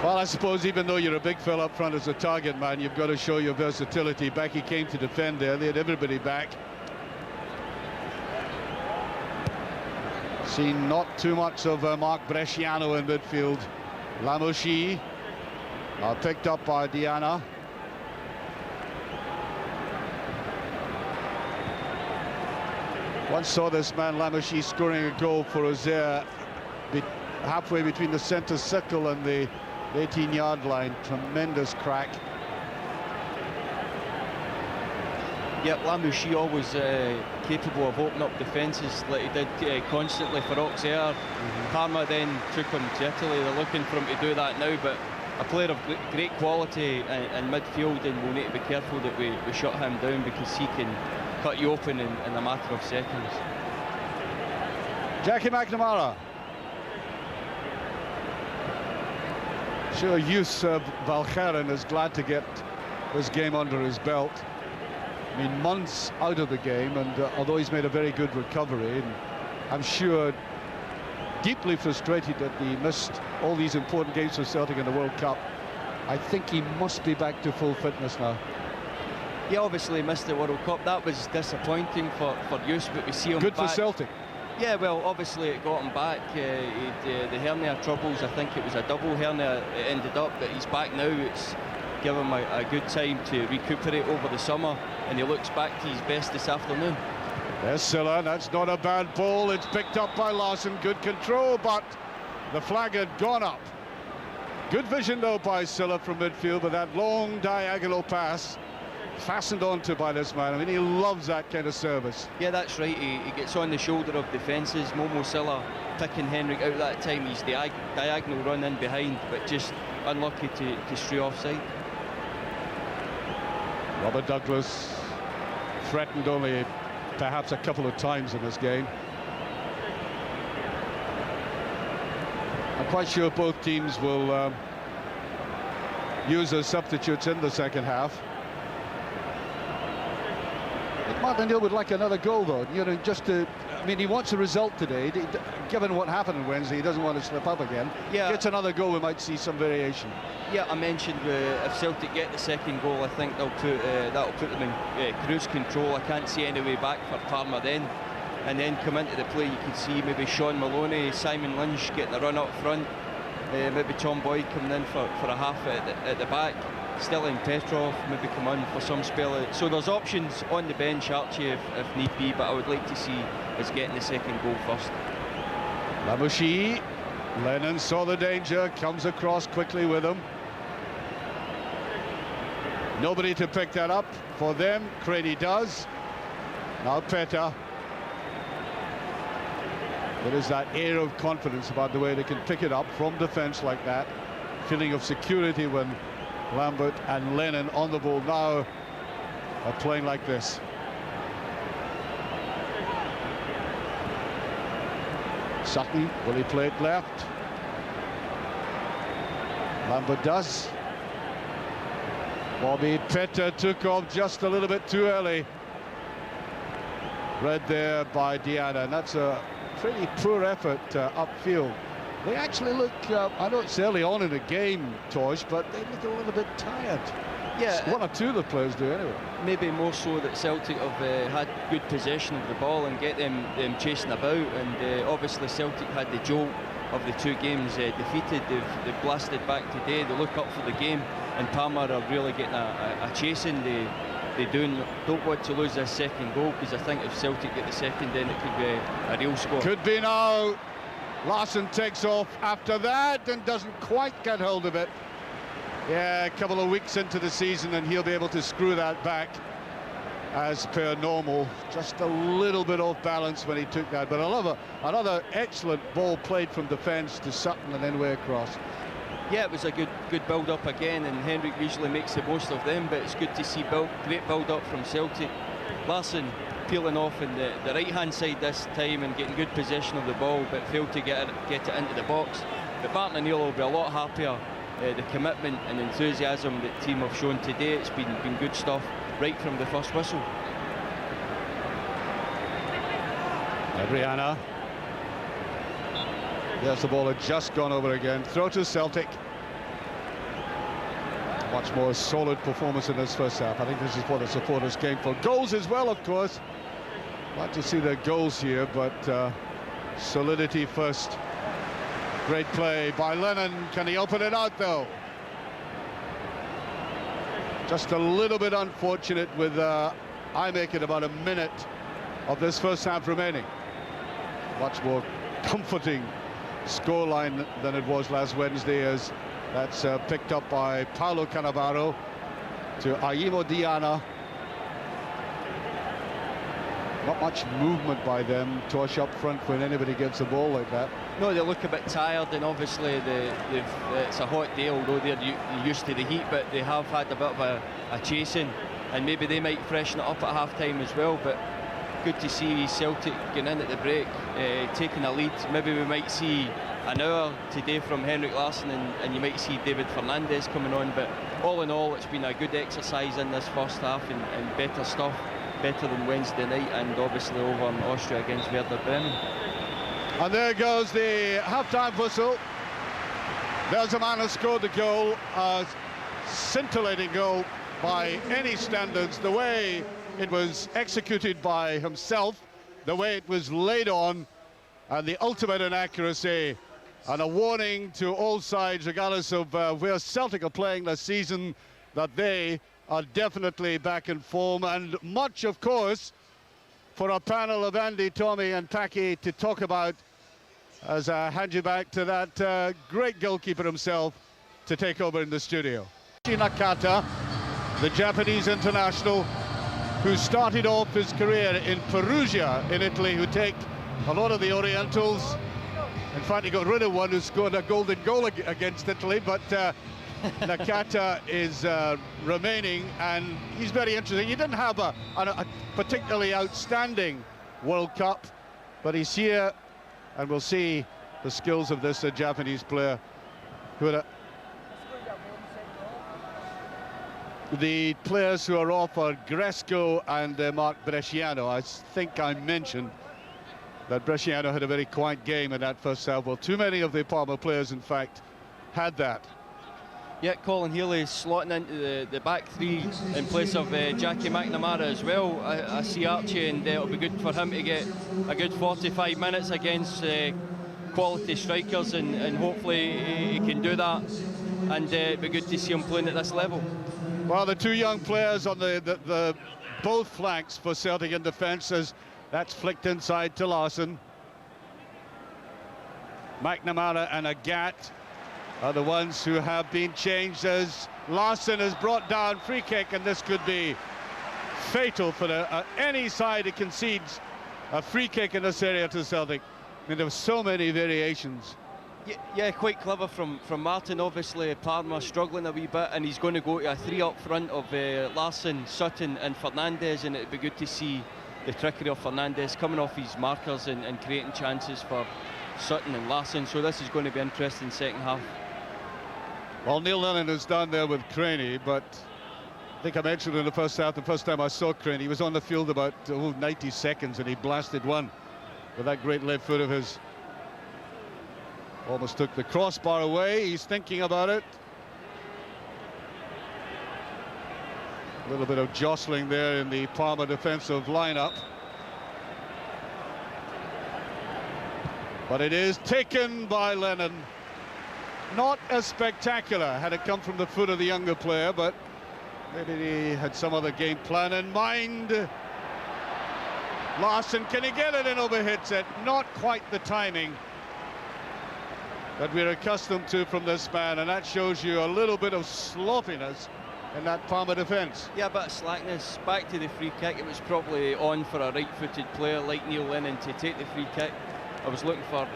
Well, I suppose even though you're a big fella up front as a target man, you've got to show your versatility. Becky came to defend there. They had everybody back. Seen not too much of Mark Bresciano in midfield. Lamouchi picked up by Diana. Once saw this man Lamouchi scoring a goal for Auxerre halfway between the centre circle and the 18-yard line. Tremendous crack. Yeah, Lamouchi always capable of opening up defences like he did constantly for Auxerre. Parma then took him to Italy. They're looking for him to do that now, but a player of great quality in midfield, and we'll need to be careful that we shut him down, because he can cut you open in a matter of seconds. Jackie McNamara. Sure, Yus Valcheren is glad to get this game under his belt. I mean, months out of the game, and although he's made a very good recovery, and I'm sure deeply frustrated that he missed all these important games for Celtic in the World Cup, I think he must be back to full fitness now. He obviously missed the World Cup. That was disappointing for Yus, but we see him good back. For Celtic. Yeah, well, obviously it got him back. The hernia troubles, I think it was a double hernia it ended up, but he's back now. It's given him a good time to recuperate over the summer, and he looks back to his best this afternoon. There's Silla. That's not a bad ball. It's picked up by Larson. Good control, but the flag had gone up. Good vision, though, by Silla from midfield with that long diagonal pass. Fastened onto by this man. I mean, he loves that kind of service. Yeah, that's right. He gets on the shoulder of defences. Momo Silla picking Henrik out that time. He's diagonal run in behind, but just unlucky to stray offside. Robert Douglas threatened only perhaps a couple of times in this game. I'm quite sure both teams will use their substitutes in the second half. Martin O'Neill would like another goal, though, you know, just to, I mean, he wants a result today. Given what happened on Wednesday, he doesn't want to slip up again. Yeah. Gets another goal, we might see some variation. Yeah, I mentioned if Celtic get the second goal, I think that'll put them in cruise control. I can't see any way back for Parma then. And then come into the play, you can see maybe Sean Maloney, Simon Lynch getting a run up front. Maybe Tom Boyd coming in for a half at the back. Stelling Petrov maybe come on for some spell. So there's options on the bench, Archie, if need be, but I would like to see us getting the second goal first. Lamouchi, Lennon saw the danger, comes across quickly with him. Nobody to pick that up for them. Craney does. Now Peter. There is that air of confidence about the way they can pick it up from defence like that. Feeling of security when Lambert and Lennon on the ball now are playing like this. Sutton, will he play it left? Lambert does. Bobby Petter took off just a little bit too early. Read there by Diana, and that's a pretty poor effort upfield. They actually look, I know it's early on in the game, Tosh, but they look a little bit tired. Yeah, one or two of the players do anyway. Maybe more so that Celtic have had good possession of the ball and get them chasing about, and obviously Celtic had the jolt of the two games defeated. They've blasted back today. They look up for the game, and Palmer are really getting a chasing. They don't want to lose this second goal, because I think if Celtic get the second, then it could be a real score. Could be now. Larson takes off after that and doesn't quite get hold of it. Yeah, a couple of weeks into the season and he'll be able to screw that back as per normal. Just a little bit off balance when he took that, but I love another excellent ball played from defence to Sutton and then way across. Yeah, it was a good build-up again, and Henrik usually makes the most of them, but it's good to see great build-up from Celtic. Larson peeling off in the right-hand side this time and getting good possession of the ball, but failed to get it into the box. But Martin O'Neill will be a lot happier. The commitment and enthusiasm that the team have shown today, it's been good stuff right from the first whistle. Adriana. Yes, the ball had just gone over again. Throw to Celtic. Much more solid performance in this first half. I think this is what the supporters came for. Goals as well, of course. Like to see their goals here, but solidity first. Great play by Lennon. Can he open it out, though? Just a little bit unfortunate with I make it about a minute of this first half remaining. Much more comforting scoreline than it was last Wednesday, as that's picked up by Paulo Cannavaro to Aimo Diana. Not much movement by them, Tosh, up front when anybody gets the ball like that. No, they look a bit tired, and obviously it's a hot day, although they're used to the heat, but they have had a bit of a chasing, and maybe they might freshen it up at half-time as well. But good to see Celtic getting in at the break, taking a lead. Maybe we might see an hour today from Henrik Larsson, and you might see David Fernandes coming on, but all in all, it's been a good exercise in this first half, and better stuff, better than Wednesday night, and obviously over in Austria against Werder Bremen. And there goes the half-time whistle. There's a man who scored the goal, a scintillating goal by any standards. The way it was executed by himself, the way it was laid on, and the ultimate inaccuracy, and a warning to all sides, regardless of where Celtic are playing this season, that they are definitely back in form. And much, of course, for a panel of Andy, Tommy and Taki to talk about, as I hand you back to that great goalkeeper himself to take over in the studio. Nakata, the Japanese international who started off his career in Perugia in Italy, who take a lot of the Orientals. In fact, he got rid of one who scored a golden goal against Italy, but Nakata is remaining, and he's very interesting. He didn't have a particularly outstanding World Cup, but he's here, and we'll see the skills of this Japanese player who had the players who are off are Gresco and Mark Bresciano. I think I mentioned that Bresciano had a very quiet game in that first half. Well, too many of the Parma players, in fact, had that. Yeah, Colin Healy slotting into the back three in place of Jackie McNamara as well. I see Archie, and it'll be good for him to get a good 45 minutes against quality strikers, and hopefully he can do that, and it'll be good to see him playing at this level. Well, the two young players on the both flanks for Celtic in defence, as that's flicked inside to Larsson. McNamara and Agat are the ones who have been changed, as Larsson has brought down free kick, and this could be fatal for any side that concedes a free kick in this area to Celtic. I mean, there were so many variations. Yeah, quite clever from Martin. Obviously, Parma struggling a wee bit, and he's going to go to a three up front of Larsson, Sutton and Fernandes, and it'd be good to see the trickery of Fernandes coming off his markers and creating chances for Sutton and Larsson, so this is going to be interesting second half. Well, Neil Lennon is down there with Craney, but I think I mentioned in the first half, the first time I saw Craney, he was on the field about 90 seconds and he blasted one with that great left foot of his. Almost took the crossbar away. He's thinking about it. A little bit of jostling there in the Parma defensive lineup. But it is taken by Lennon. Not as spectacular had it come from the foot of the younger player, but maybe he had some other game plan in mind. Larsson, can he get it in? Overhits it. Not quite the timing that we're accustomed to from this man, and that shows you a little bit of sloppiness in that Parma defence. Yeah, a bit of slackness. Back to the free kick. It was probably on for a right-footed player like Neil Lennon to take the free kick. I was looking for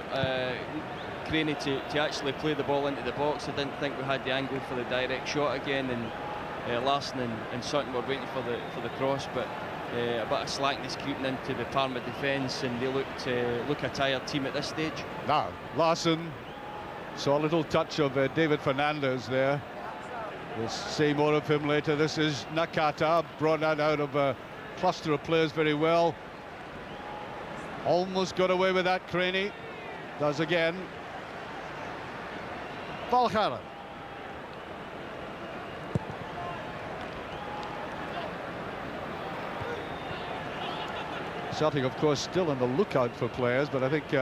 Craney to actually play the ball into the box. I didn't think we had the angle for the direct shot again, and Larsson and Sutton were waiting for the cross, but a bit of slackness creeping into the Parma defence, and they look a tired team at this stage. Now, Larsson saw a little touch of David Fernandez there. We'll see more of him later. This is Nakata, brought that out of a cluster of players very well. Almost got away with that, Craney. Does again. Valcharen. Celtic, of course, still on the lookout for players, but I think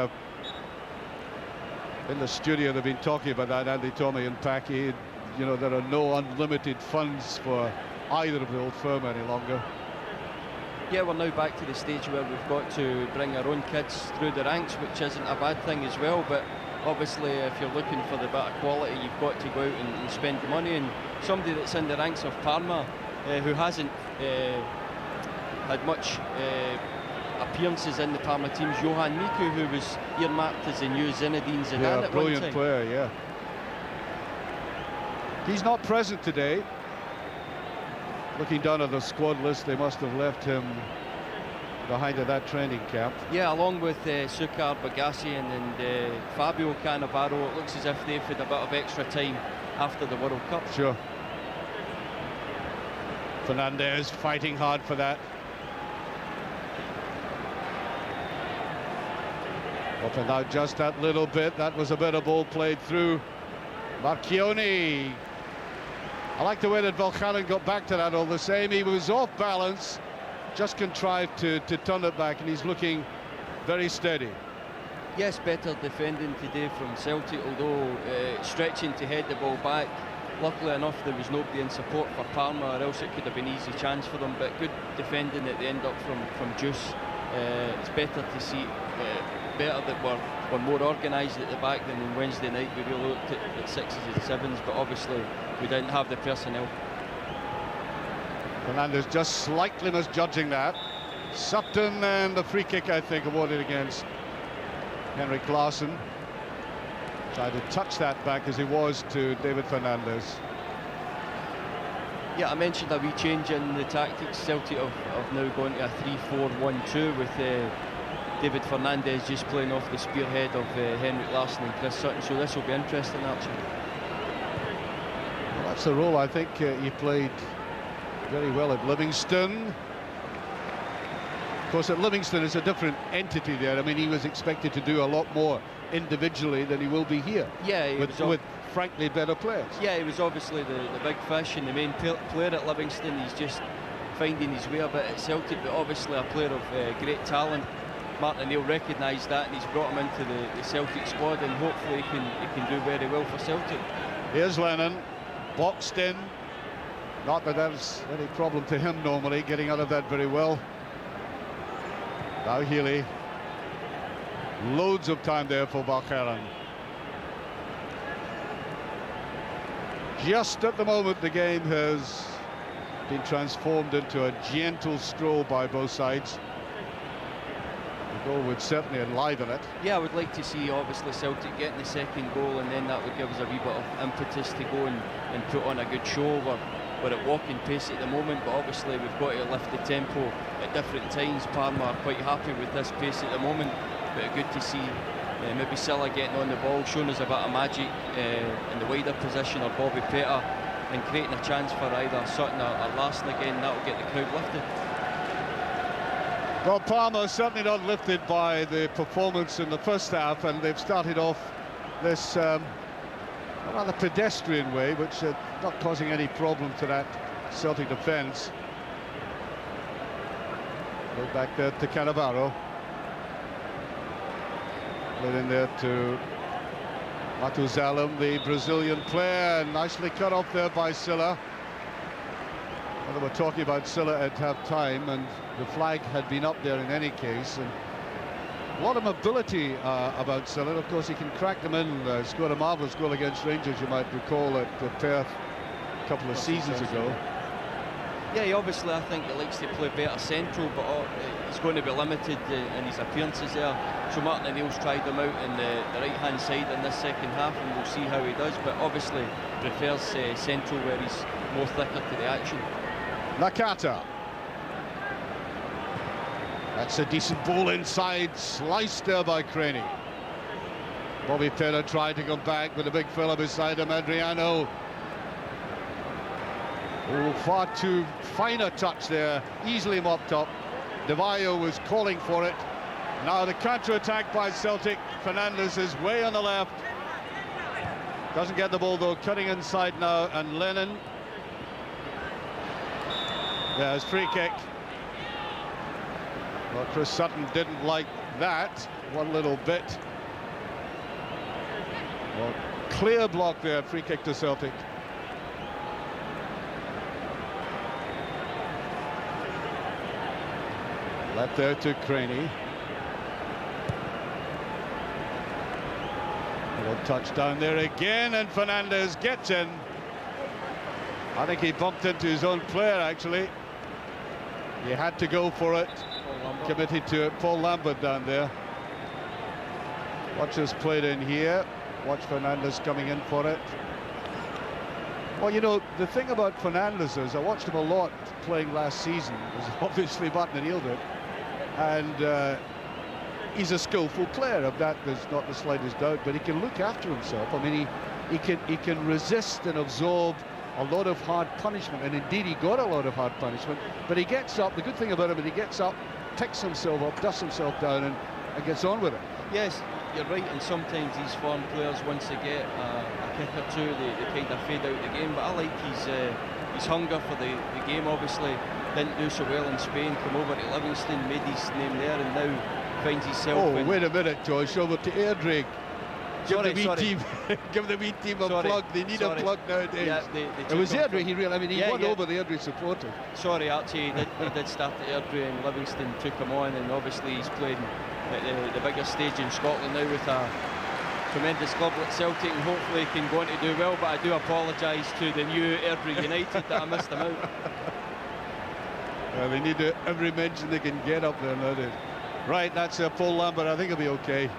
in the studio they've been talking about that, Andy, Tommy and Packy. You know, there are no unlimited funds for either of the old firm any longer. Yeah, we're now back to the stage where we've got to bring our own kids through the ranks, which isn't a bad thing as well, but obviously if you're looking for the bit of quality, you've got to go out and spend the money, and somebody that's in the ranks of Parma who hasn't had much appearances in the Parma teams, Johan Miku, who was earmarked as the new Zinedine Zidane at one time. Brilliant player, yeah. He's not present today. Looking down at the squad list, they must have left him behind at that training camp. Yeah, along with Sukar Bagassian and Fabio Cannavaro, it looks as if they've had a bit of extra time after the World Cup. Sure. Fernandez fighting hard for that. Up and out just that little bit. That was a bit of ball played through. Marchioni. I like the way that Valcharen got back to that all the same. He was off balance, just contrived to turn it back, and he's looking very steady. Yes, better defending today from Celtic, although stretching to head the ball back. Luckily enough, there was nobody in support for Parma, or else it could have been an easy chance for them, but good defending at the end up from Juice. It's better to see, better that we're more organised at the back than on Wednesday night. We really looked at sixes and sevens, but obviously we didn't have the personnel. Fernandez just slightly misjudging that. Sutton, and the free kick, I think, awarded against Henrik Larsson. Tried to touch that back as he was to David Fernandez. Yeah, I mentioned a wee change in the tactics. Celtic have now gone to a 3-4-1-2 with David Fernandez just playing off the spearhead of Henrik Larsson and Chris Sutton, so this will be interesting, actually. Well, that's the role I think he played very well at Livingston. Of course, at Livingston it's a different entity there. I mean, he was expected to do a lot more individually than he will be here. Yeah, with frankly better players. Yeah, he was obviously the big fish and the main player at Livingston. He's just finding his way a bit at Celtic, but obviously a player of great talent. Martin O'Neill recognised that, and he's brought him into the Celtic squad, and hopefully he can do very well for Celtic. Here's Lennon, boxed in. Not that that's any problem to him normally, getting out of that very well. Now Healy. Loads of time there for Valcharen. Just at the moment, the game has been transformed into a gentle stroll by both sides. The goal would certainly enliven it. Yeah, I would like to see, obviously, Celtic getting the second goal, and then that would give us a wee bit of impetus to go and put on a good show. We're at walking pace at the moment, but obviously we've got to lift the tempo at different times. Parma are quite happy with this pace at the moment, but good to see maybe Silla getting on the ball, showing us a bit of magic in the wider position, or Bobby Petr, and creating a chance for either Sutton or Larson again. That will get the crowd lifted. Well, Parma certainly not lifted by the performance in the first half, and they've started off this rather pedestrian way, which not causing any problem to that Celtic defence. Go back there to Cannavaro. Played in there to Matuzalem, the Brazilian player, nicely cut off there by Silla. Well, they were talking about Silla at half-time, and the flag had been up there in any case. And a lot of mobility about Silla. Of course, he can crack them in. Scored a marvellous goal against Rangers, you might recall, at Perth a couple of seasons ago. Yeah, he obviously, I think, he likes to play better central, but he's going to be limited in his appearances there. So Martin O'Neill's tried him out in the right-hand side in this second half, and we'll see how he does. But obviously prefers central, where he's more thicker to the action. Nakata. That's a decent ball inside, sliced there by Craney. Bobby Petr tried to come back with a big fella beside him, Adriano. Oh, far too fine a touch there, easily mopped up. De Vaio was calling for it. Now the counter-attack by Celtic. Fernandes is way on the left. Doesn't get the ball though, cutting inside now, and Lennon. There's free kick. Well, Chris Sutton didn't like that one little bit. Well, clear block there, free kick to Celtic. Left there to Craney. Little touchdown there again, and Fernandes gets in. I think he bumped into his own player, actually. He had to go for it. Committed to it. Paul Lambert down there. Watch us played in here. Watch Fernandes coming in for it. Well, you know, the thing about Fernandes is, I watched him a lot playing last season. It was obviously Martin O'Neill did. And he's a skillful player, of that there's not the slightest doubt, but he can look after himself. I mean, he can resist and absorb a lot of hard punishment, and indeed he got a lot of hard punishment, but he gets up. The good thing about him is he gets up, picks himself up, dusts himself down, and gets on with it. Yes, you're right, and sometimes these foreign players, once they get a kick or two, they kind of fade out the game, but I like his hunger for the game. Obviously didn't do so well in Spain, come over to Livingston, made his name there, and now finds himself. Oh, wait a minute, Josh, over to Airdrie. Give the wee team a plug. They need a plug nowadays. Yeah, it was Airdrie he really, I mean, he won over the Airdrie supporters. Sorry, Archie, he did start at Airdrie, and Livingston took him on, and obviously he's playing at the biggest stage in Scotland now with a tremendous club like Celtic, and hopefully he can go on to do well. But I do apologise to the new Airdrie United that I missed him out. They need every mention they can get up there nowadays. Right, that's Paul Lambert. I think he'll be okay.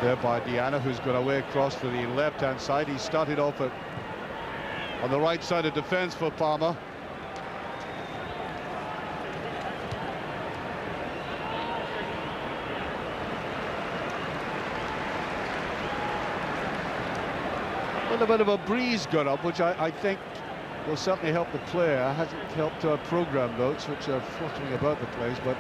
There by Diana, who's got away across to the left-hand side. He started off on the right side of defence for Parma. Well, a bit of a breeze got up, which I think will certainly help the player. Hasn't helped our programme notes, which are fluttering about the place, but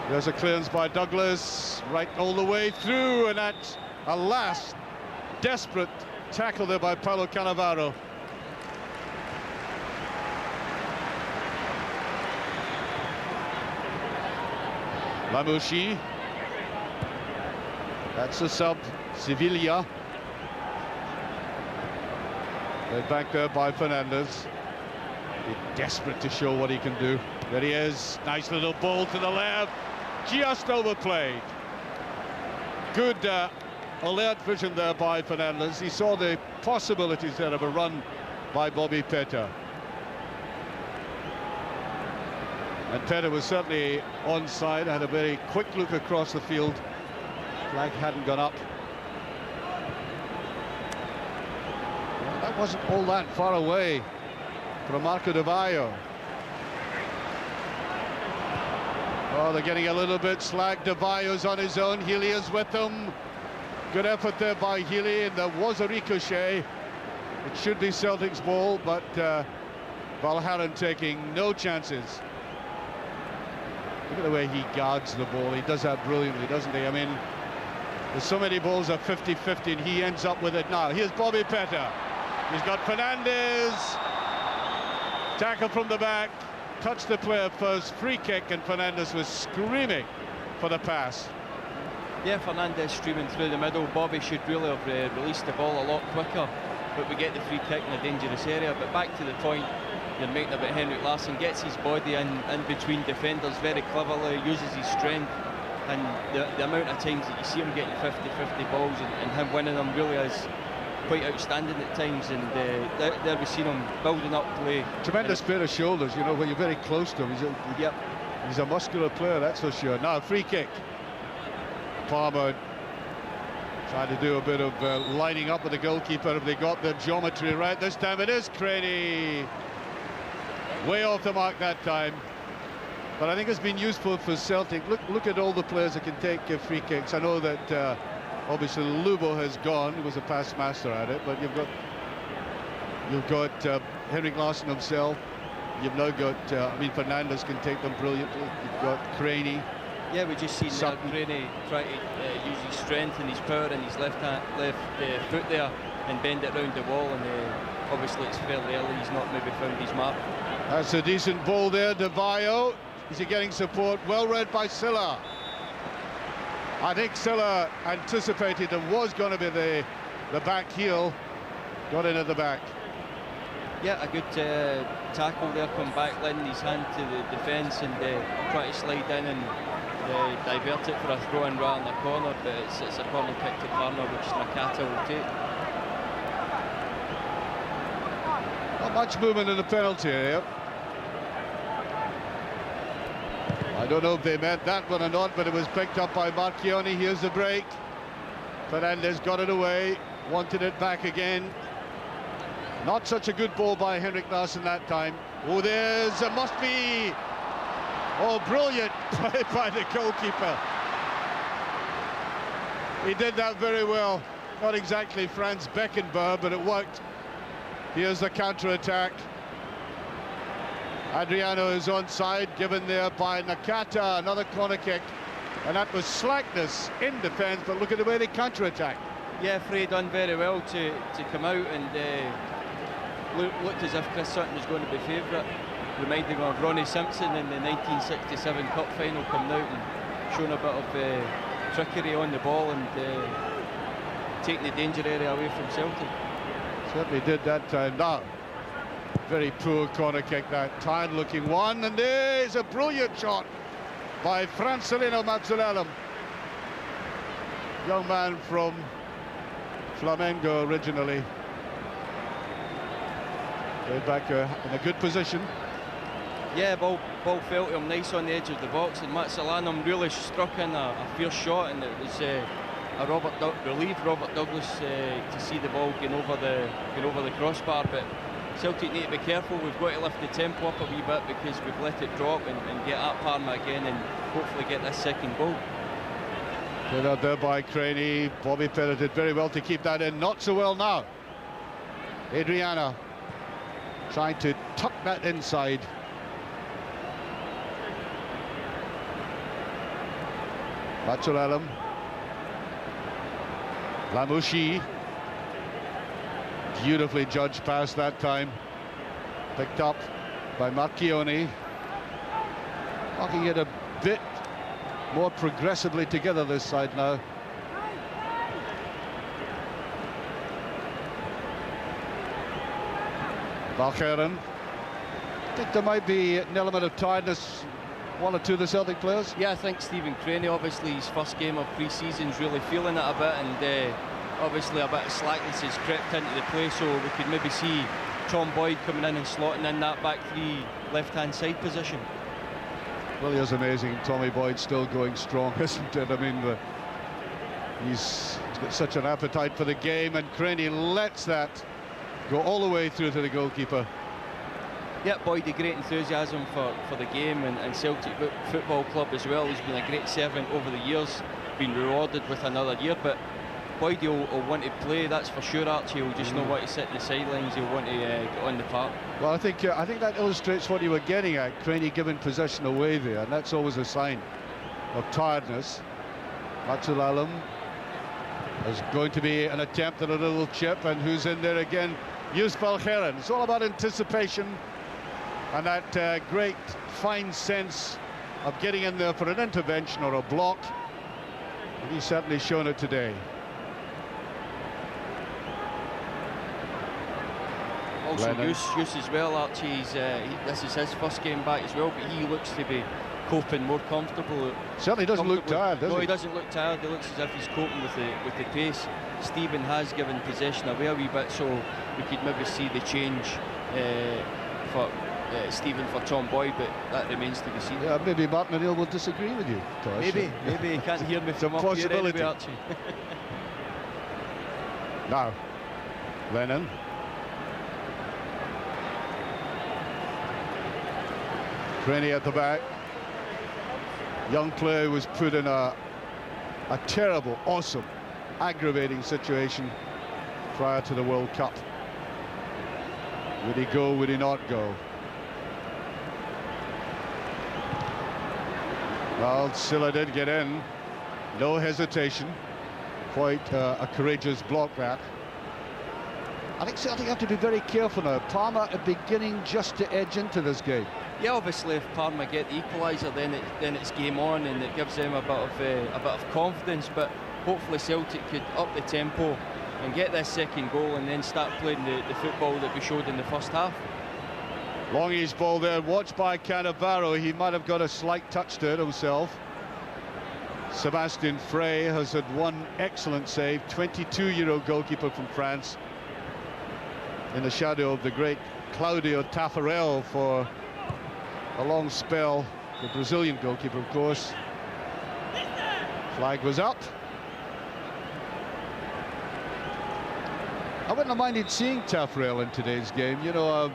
there's a clearance by Douglas, right all the way through, and that's a last desperate tackle there by Paulo Cannavaro. Lamouchi. That's a sub, Sevilla. They're back there by Fernandes. Desperate to show what he can do. There he is, nice little ball to the left. Just overplayed. Good alert vision there by Fernandes. He saw the possibilities there of a run by Bobby Petr. And Petr was certainly onside, had a very quick look across the field. Flag hadn't gone up. Well, that wasn't all that far away from Marco Di Vaio. Oh, they're getting a little bit slack. Di Vaio's on his own. Healy is with them. Good effort there by Healy, and there was a ricochet. It should be Celtic's ball, but Valharan taking no chances. Look at the way he guards the ball. He does that brilliantly, doesn't he? I mean, there's so many balls are 50-50, and he ends up with it now. Here's Bobby Petr. He's got Fernandez. Tackle from the back. Touched the player first. Free kick, and Fernandez was screaming for the pass. Yeah, Fernandez streaming through the middle. Bobby should really have released the ball a lot quicker, but we get the free kick in a dangerous area. But back to the point you're making about Henrik Larsson, gets his body in between defenders very cleverly, uses his strength, and the amount of times that you see him getting 50-50 balls and him winning them really is quite outstanding at times. And there we've seen him building up play. Tremendous pair of shoulders, you know, when you're very close to him. He's a muscular player, that's for sure. Now, free kick. Palmer trying to do a bit of lining up with the goalkeeper. If they got the geometry right this time, it is Craney. Way off the mark that time. But I think it's been useful for Celtic. Look at all the players that can take free kicks. I know that obviously Lubo has gone. He was a past master at it. But you've got Henrik Larsson himself. You've now got, Fernandez can take them brilliantly. You've got Craney. Yeah, we just seen Craney try to use his strength and his power and his left foot there and bend it round the wall, and obviously it's fairly early. He's not maybe found his mark. That's a decent ball there, Di Vaio. Is he getting support? Well read by Silla. I think Silla anticipated there was going to be the back heel. Got in at the back. Yeah, a good tackle there, come back, lending his hand to the defence and try to slide in and divert it for a throw-in rather than a corner, but it's a corner kick to corner, which Nakata will take. Not much movement in the penalty area. I don't know if they meant that one or not, but it was picked up by Marchionni. Here's the break. Fernandez got it away, wanted it back again. Not such a good ball by Henrik Larsson that time. Oh, there's a must-be. Oh, brilliant play by the goalkeeper. He did that very well. Not exactly Franz Beckenbauer, but it worked. Here's the counter-attack. Adriano is onside, given there by Nakata. Another corner kick. And that was slackness in defence, but look at the way they counter-attack. Yeah, Frey done very well to come out and looked as if Chris Sutton was going to be favourite. Reminding of Ronnie Simpson in the 1967 Cup final, coming out and showing a bit of trickery on the ball and taking the danger area away from Celtic. Certainly did that time. Now, very poor corner kick that time, looking one, and there's a brilliant shot by Francelino Mazzullello. Young man from Flamengo originally. Played back in a good position. Yeah, ball fell to him nice on the edge of the box, and Mazzullello really struck in a fierce shot, and it was relieved Robert Douglas to see the ball going over the crossbar. But Celtic need to be careful. We've got to lift the tempo up a wee bit because we've let it drop and get at Parma again and hopefully get this second goal. Played out there by Craney. Bobby Petr did very well to keep that in. Not so well now. Adriana trying to tuck that inside. Mazzullello. Lamouchi. Beautifully judged pass that time. Picked up by Marchionni. Knocking it a bit more progressively together this side now. Valcheren. I think there might be an element of tiredness, one or two of the Celtic players. Yeah, I think Stephen Craney, obviously his first game of pre-season's really feeling it a bit, and obviously a bit of slackness has crept into the play, so we could maybe see Tom Boyd coming in and slotting in that back three left-hand side position. Really is amazing. Tommy Boyd still going strong, isn't it? I mean, he's got such an appetite for the game, and Craney lets that go all the way through to the goalkeeper. Yeah, Boyd, a great enthusiasm for the game, and Celtic Football Club as well. He's been a great servant over the years, been rewarded with another year, but Boyd will want to play, that's for sure. Archie will just not want to sit in the sidelines, he'll want to get on the park. Well, I think that illustrates what you were getting at, Craney giving possession away there, and that's always a sign of tiredness. Matulalam. There's going to be an attempt at a little chip, and who's in there again? Yusuf Al-Kheran. It's all about anticipation and that great fine sense of getting in there for an intervention or a block, and he's certainly shown it today. Also Yus as well, Archie, this is his first game back as well, but he looks to be coping more comfortable. Certainly doesn't look tired, does he? No, he doesn't look tired. He looks as if he's coping with the pace. Stephen has given possession away a wee bit, so we could maybe see the change for Stephen for Tom Boyd, but that remains to be seen. Yeah, maybe Martin O'Neill will disagree with you, Tosh. Maybe he can't hear me from up here anyway, Archie. Now, Lennon. Craney at the back. Young player was put in a terrible, awesome, aggravating situation prior to the World Cup. Would he go, would he not go? Well, Silla did get in, no hesitation. Quite a courageous block that. I think Celtic have to be very careful now. Parma are beginning just to edge into this game. Yeah, obviously, if Parma get the equaliser, then it's game on, and it gives them a bit of confidence. But hopefully, Celtic could up the tempo and get this second goal, and then start playing the football that we showed in the first half. Longy's ball there, watched by Cannavaro. He might have got a slight touch to it himself. Sebastian Frey has had one excellent save, 22-year-old goalkeeper from France, in the shadow of the great Claudio Taffarel for a long spell, the Brazilian goalkeeper, of course. Flag was up. I wouldn't have minded seeing Taffarel in today's game. You know,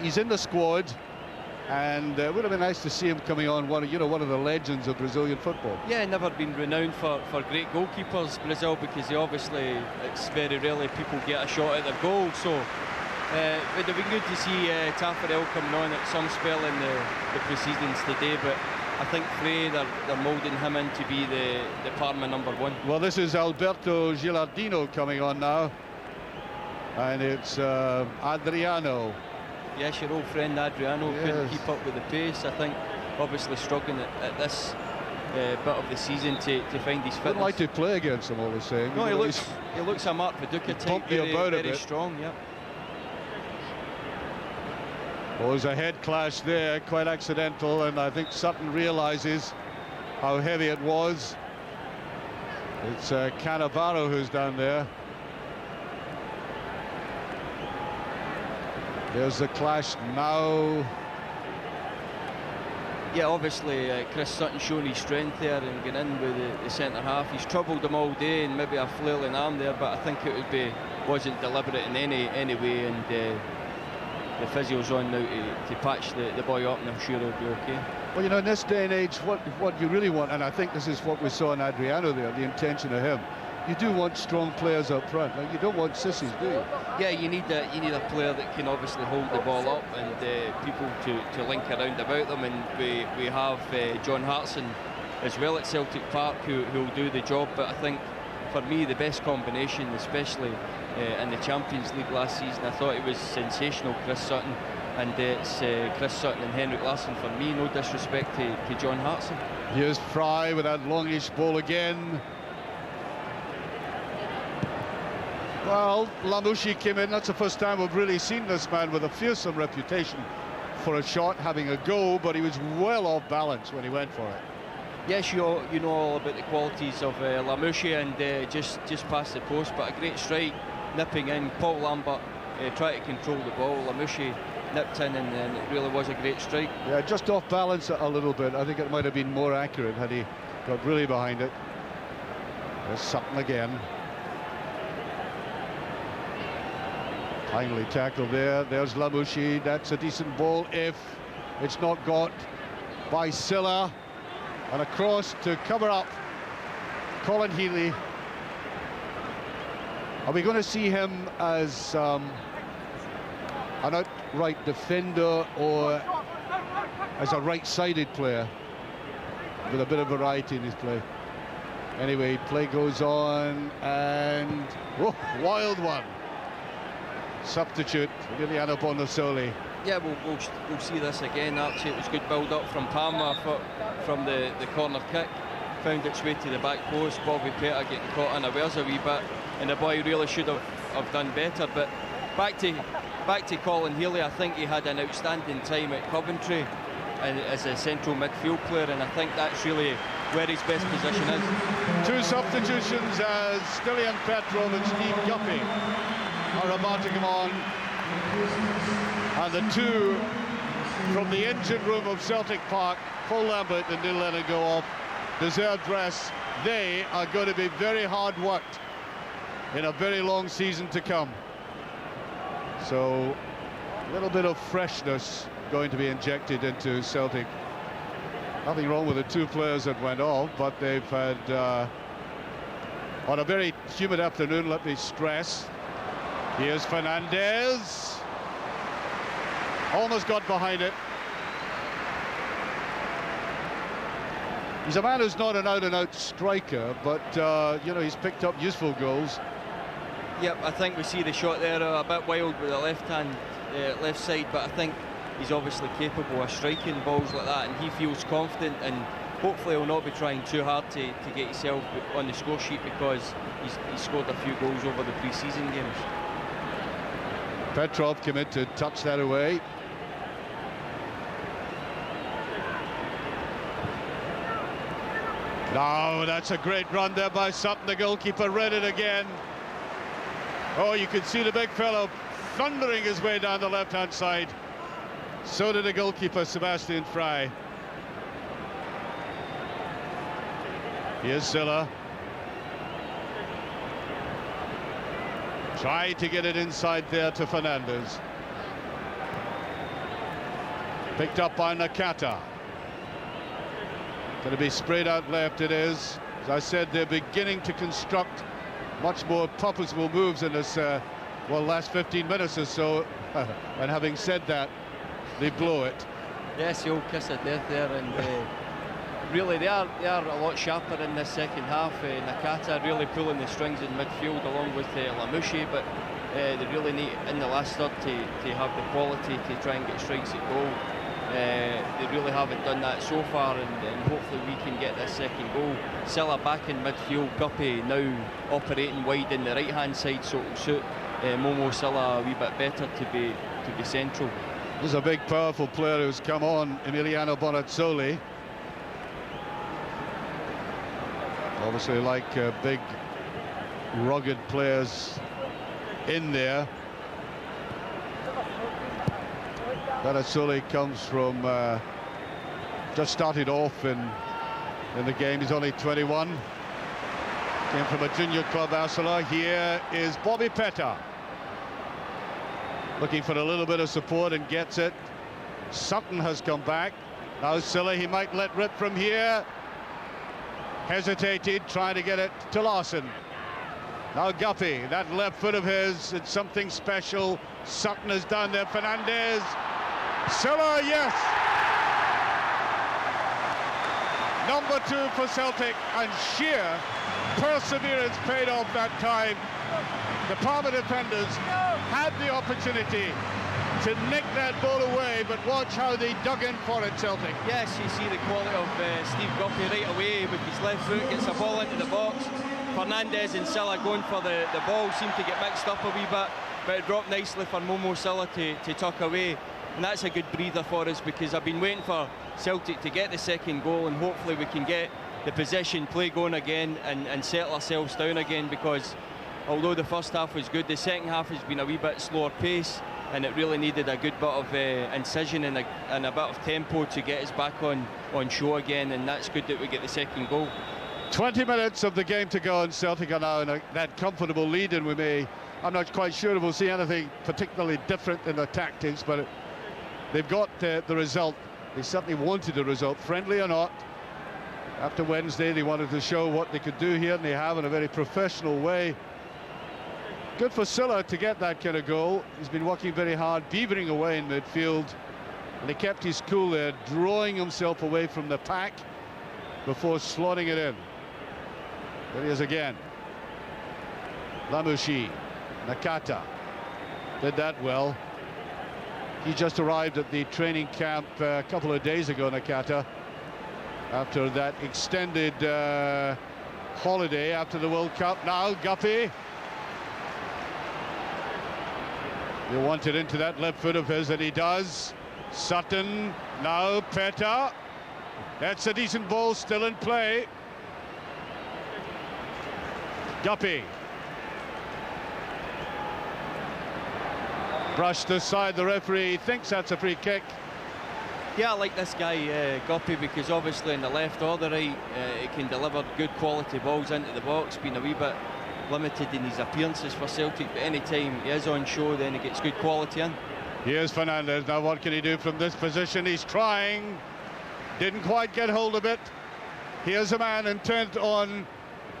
he's in the squad, and it would have been nice to see him coming on, one of the legends of Brazilian football. Yeah, never been renowned for great goalkeepers, Brazil, because it's very rarely people get a shot at their goal. So it would have been good to see Taffarel coming on at some spell in the proceedings today, but I think Frey, they're moulding him in to be the Parma #1. Well, this is Alberto Gilardino coming on now, and it's Adriano. Yes, your old friend Adriano couldn't keep up with the pace. I think obviously struggling at this bit of the season to find his fitness. I'd like to play against him, all the same. No, he looks a Mark Viduka type, very strong, yeah. Well, there's a head clash there, quite accidental, and I think Sutton realises how heavy it was. It's Cannavaro who's down there. There's the clash now. Yeah, obviously Chris Sutton showing his strength there and getting in with the centre half. He's troubled them all day, and maybe a flailing arm there, but I think it wasn't deliberate in any way, and the physio's on now to patch the boy up, and I'm sure he'll be okay. Well, you know, in this day and age, what you really want, and I think this is what we saw in Adriano there, the intention of him. You do want strong players up front. Like, you don't want sissies, do you? Yeah, you need a player that can obviously hold the ball up, and people to link around about them. And we have John Hartson as well at Celtic Park who will do the job. But I think for me the best combination, especially in the Champions League last season, I thought it was sensational, Chris Sutton. And it's Chris Sutton and Henrik Larsson for me. No disrespect to John Hartson. Here's Fry with that longish ball again. Well, Lamouchi came in. That's the first time we've really seen this man with a fearsome reputation for a shot, having a go, but he was well off balance when he went for it. Yes, you know all about the qualities of Lamouchi, and just past the post, but a great strike, nipping in. Paul Lambert tried to control the ball. Lamouchi nipped in, and it really was a great strike. Yeah, just off balance a little bit. I think it might have been more accurate had he got really behind it. There's Sutton again. Finally tackled there. There's Lamouchi. That's a decent ball if it's not got by Silla. And across to cover up Colin Healy. Are we going to see him as an outright defender or as a right-sided player with a bit of variety in his play? Anyway, play goes on, and wild one. Substitute, Emiliano Bonazzoli. Yeah, we'll see this again, Archie. It was good build-up from Palma from the corner kick. Found its way to the back post. Bobby Petr getting caught unawares a wee bit, and the boy really should have done better. But back to Colin Healy, I think he had an outstanding time at Coventry and as a central midfield player, and I think that's really where his best position is. Two substitutions as Stilian Petrov and Steve Guppy are about to come on, and the two from the engine room of Celtic Park, Paul Lambert and Neil Lennon, go off. Deserved rest. They are going to be very hard worked in a very long season to come. So a little bit of freshness going to be injected into Celtic. Nothing wrong with the two players that went off, but they've had on a very humid afternoon, let me stress. Here's Fernandez. Almost got behind it. He's a man who's not an out-and-out striker, but you know, he's picked up useful goals. Yep, I think we see the shot there a bit wild with the left side, but I think he's obviously capable of striking balls like that, and he feels confident, and hopefully he'll not be trying too hard to get himself on the score sheet, because he's scored a few goals over the pre-season games. Petrov came in to touch that away. No, that's a great run there by Sutton. The goalkeeper read it again. Oh, you can see the big fellow thundering his way down the left-hand side. So did the goalkeeper, Sebastian Frey. Here's Silla. Tried to get it inside there to Fernandez. Picked up by Nakata. Going to be sprayed out left, it is. As I said, they're beginning to construct much more purposeful moves in this, last 15 minutes or so. And having said that, they blow it. Yes, the old kiss of death there, and really they are a lot sharper in this second half. Nakata really pulling the strings in midfield along with Lamouchi, but they really need in the last third to have the quality to try and get strikes at goal. They really haven't done that so far, and hopefully we can get this second goal. Silla back in midfield, Guppy now operating wide in the right hand side, so it'll suit Momo Silla a wee bit better to be central. This is a big powerful player who's come on, Emiliano Bonazzoli. Obviously like big rugged players in there. Bonazzoli comes from just started off in the game. He's only 21. Came from a junior club, Arsenal. Here is Bobby Petr, looking for a little bit of support and gets it. Sutton has come back. Now Silla, he might let rip from here. Hesitated, trying to get it to Larson. Now Guppy, that left foot of his, it's something special. Sutton has done there. Fernandez. Silla, yes! Number 2 for Celtic, and sheer perseverance paid off that time. The Parma defenders had the opportunity to nick that ball away, but watch how they dug in for it, Celtic. Yes, you see the quality of Steve Guppy right away with his left foot, gets the ball into the box. Fernandez and Silla going for the ball, seemed to get mixed up a wee bit, but it dropped nicely for Momo Silla to tuck away. And that's a good breather for us, because I've been waiting for Celtic to get the second goal, and hopefully we can get the possession play going again and settle ourselves down again, because although the first half was good, the second half has been a wee bit slower pace, and it really needed a good bit of incision and a bit of tempo to get us back on show again, and that's good that we get the second goal. 20 minutes of the game to go, and Celtic are now in that comfortable lead, and we may I'm not quite sure if we'll see anything particularly different in the tactics, but they've got the result. They certainly wanted the result, friendly or not. After Wednesday, they wanted to show what they could do here, and they have in a very professional way. Good for Silla to get that kind of goal. He's been working very hard, beavering away in midfield, and he kept his cool there, drawing himself away from the pack before slotting it in. There he is again. Lamouchi, Nakata did that well. He just arrived at the training camp a couple of days ago, Nakata, after that extended holiday after the World Cup. Now Guppy. He wanted into that left foot of his, and he does. Sutton, now Peta. That's a decent ball, still in play. Guppy. Brushed aside, the referee thinks that's a free kick. Yeah, I like this guy, Guppy, because obviously in the left or the right, he can deliver good quality balls into the box, being a wee bit limited in his appearances for Celtic, but any time he is on show, then he gets good quality in. Here's Fernandez. Now what can he do from this position? He's trying, didn't quite get hold of it. Here's a man intent on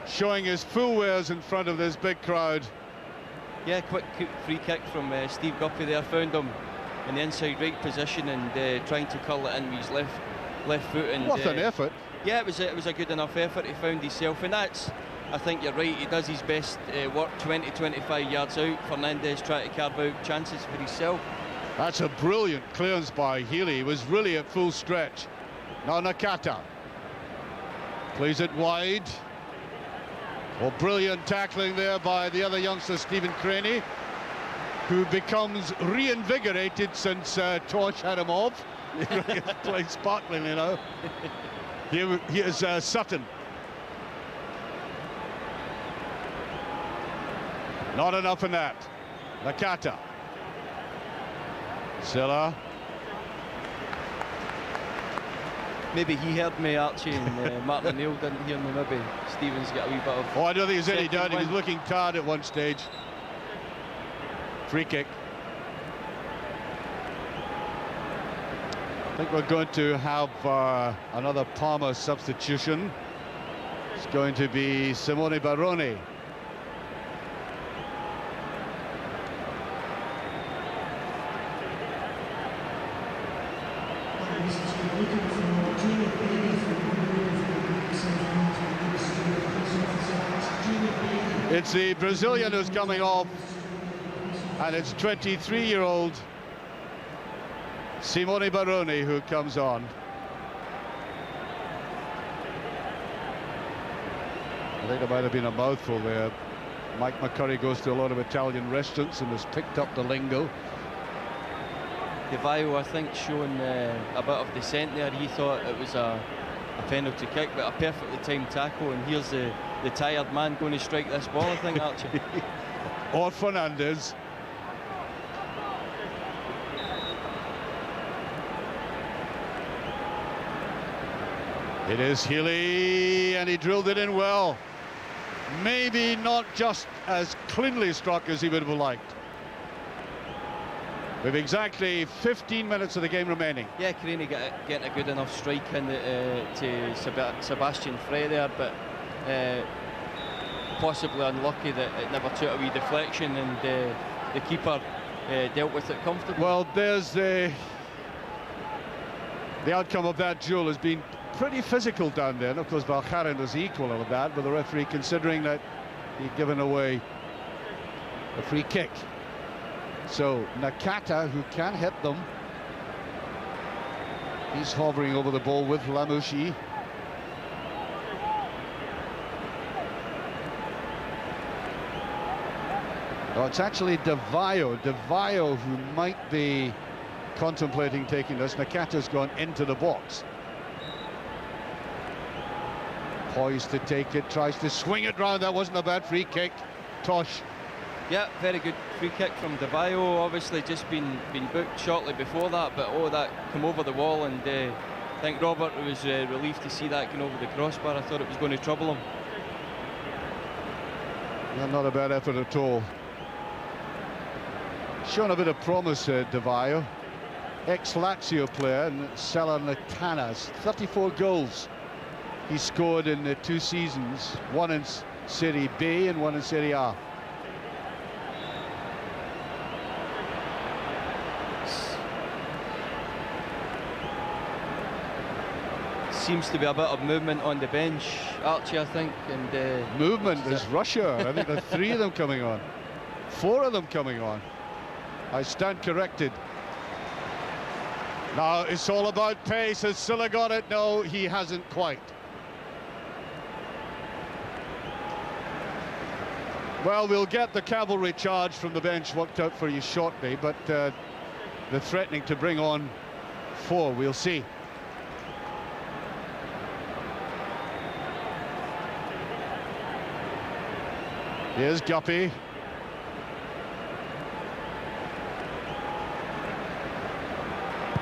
showing his full wares in front of this big crowd. Yeah, quick free kick from Steve Guppy there, found him in the inside right position and trying to curl it in with his left foot. And what an effort. Yeah, it was a good enough effort. He found himself, and that's, I think you're right, he does his best work 20-25 yards out. Fernandez trying to carve out chances for himself. That's a brilliant clearance by Healy. He was really at full stretch. Now Nakata plays it wide. Oh, brilliant tackling there by the other youngster, Stephen Craney, who becomes reinvigorated since Tosh had him off. He played sparklingly now. Here's Sutton. Not enough in that. Nakata. Silla. Maybe he heard me, Archie, and Martin O'Neill didn't hear me. Maybe Stephen's got a wee bit of... Oh, I don't think he's any doubt. He was looking tired at one stage. Free kick. I think we're going to have another Palmer substitution. It's going to be Simone Baroni. It's the Brazilian who's coming off, and it's 23-year-old Simone Baroni who comes on. I think there might have been a mouthful there. Mike McCurry goes to a lot of Italian restaurants and has picked up the lingo. Devaio, I think, showing a bit of dissent there. He thought it was a penalty kick, but a perfectly timed tackle, and here's the tired man going to strike this ball, I think, Archie. Or Fernandez. It is Healy, and he drilled it in well. Maybe not just as cleanly struck as he would have liked. With exactly 15 minutes of the game remaining. Yeah, Craney getting a good enough strike in to Sebastian Frey there, but possibly unlucky that it never took a wee deflection, and the keeper dealt with it comfortably. Well, there's the outcome of that duel has been pretty physical down there. And of course, Valgaeren was equal of that, but the referee considering that he'd given away a free kick. So Nakata, who can hit them, he's hovering over the ball with Lamouchi. Oh, it's actually Devaio who might be contemplating taking this. Nakata's gone into the box. Poised to take it, tries to swing it round. That wasn't a bad free kick. Tosh. Yeah, very good free kick from Devaio. Obviously just been booked shortly before that, but that come over the wall, and I think Robert was relieved to see that going over the crossbar. I thought it was going to trouble him. Yeah, not a bad effort at all. shown a bit of promise, De Vaio. Ex-Lazio player and Salernitana. 34 goals he scored in the 2 seasons, one in Serie B and one in Serie A. Seems to be a bit of movement on the bench, Archie, I think. And movement, there's Russia. I think there's 3 of them coming on. 4 of them coming on. I stand corrected. Now it's all about pace. Has Silla got it? No, he hasn't quite. Well, we'll get the cavalry charge from the bench worked out for you shortly, but they're threatening to bring on 4. We'll see. Here's Guppy.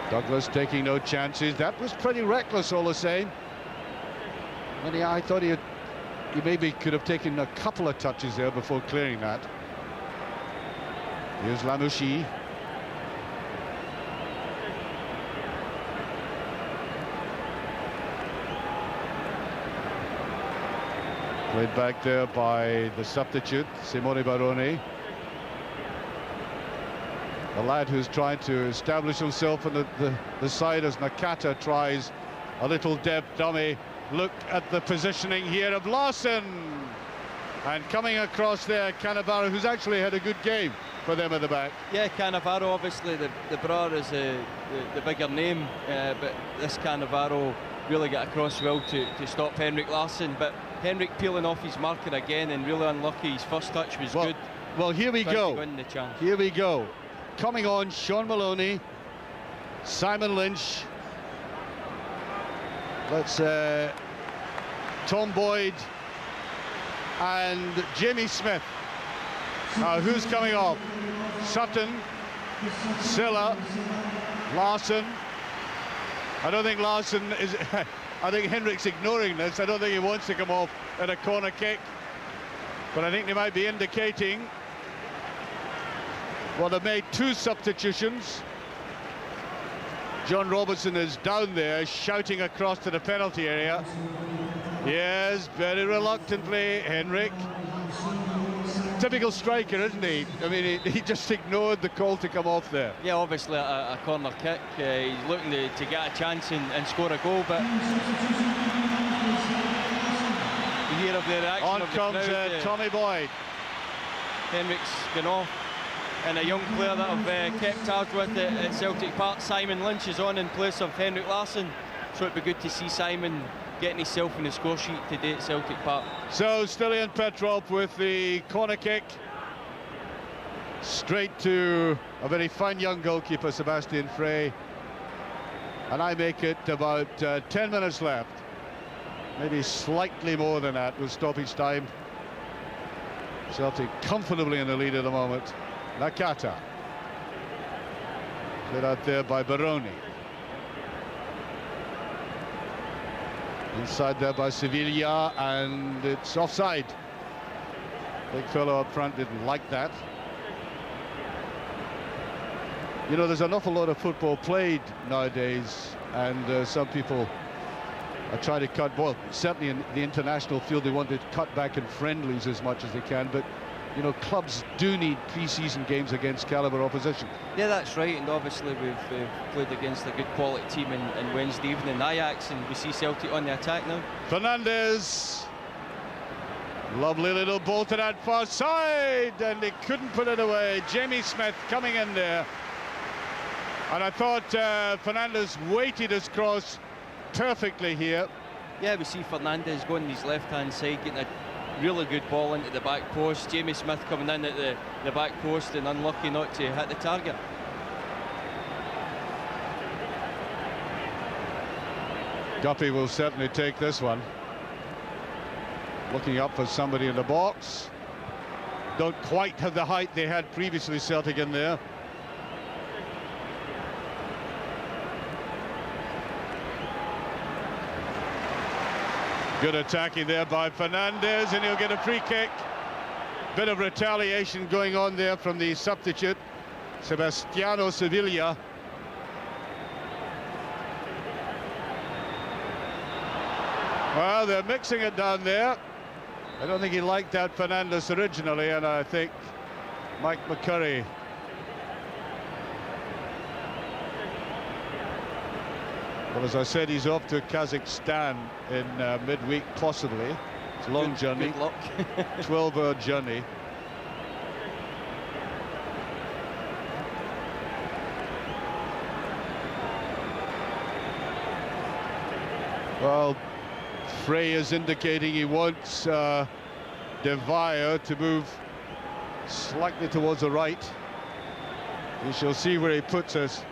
Douglas taking no chances. That was pretty reckless all the same. And I thought he maybe could have taken a couple of touches there before clearing that. Here's Lamouchi. Played back there by the substitute, Simone Baroni. The lad who's trying to establish himself on the side as Nakata tries a little depth dummy. Look at the positioning here of Larson. And coming across there, Cannavaro, who's actually had a good game for them at the back. Yeah, Cannavaro, obviously the brother is the bigger name, but this Cannavaro really got across well to stop Henrik Larsson. But Henrik peeling off his marker again and really unlucky. His first touch was good. Well, here we go. Here we go. Coming on, Sean Maloney, Simon Lynch. Let's Tom Boyd and Jamie Smith. Now who's coming off? Sutton, Silla, Larsson. I don't think Larsson is I think Henrik's ignoring this. I don't think he wants to come off at a corner kick, but I think they might be indicating. Well, they've made 2 substitutions. John Robertson is down there shouting across to the penalty area. Yes, very reluctantly, Henrik. Typical striker, isn't he? I mean, he just ignored the call to come off there. Yeah, obviously a corner kick. He's looking to get a chance and score a goal, but you hear of the reaction on of the comes crowd, Tommy Boyd. Henrik's gone off. And a young player that I've kept tabs with at Celtic Park, Simon Lynch, is on in place of Henrik Larsson. So it'd be good to see Simon getting himself in the score sheet today at Celtic Park. So Stilian Petrov with the corner kick. Straight to a very fine young goalkeeper, Sebastian Frey. And I make it about 10 minutes left. Maybe slightly more than that with stoppage time. Celtic comfortably in the lead at the moment. Nakata. Played out there by Baroni. Inside there by Sevilla, and it's offside. Big fellow up front didn't like that. You know, there's an awful lot of football played nowadays, and some people are trying to cut, well, certainly in the international field, they want to cut back in friendlies as much as they can, but you know, clubs do need pre-season games against caliber opposition. Yeah, that's right, and obviously we've played against a good quality team in Wednesday evening, Ajax, and we see Celtic on the attack now. Fernandez, lovely little ball to that far side, and they couldn't put it away. Jamie Smith coming in there, and I thought Fernandez weighted his cross perfectly here. Yeah, we see Fernandez going his left-hand side, getting a really good ball into the back post. Jamie Smith coming in at the back post and unlucky not to hit the target. Guppy will certainly take this one. Looking up for somebody in the box. Don't quite have the height they had previously, Celtic, in there. Good attacking there by Fernandez, and he'll get a free kick. Bit of retaliation going on there from the substitute. Sebastiano Sevilla. Well, they're mixing it down there. I don't think he liked that Fernandes originally, and I think Mike McCurry well, as I said, he's off to Kazakhstan in midweek, possibly. It's a long journey. Good luck. 12-hour journey. Well, Frey is indicating he wants De Vire to move slightly towards the right. We shall see where he puts us.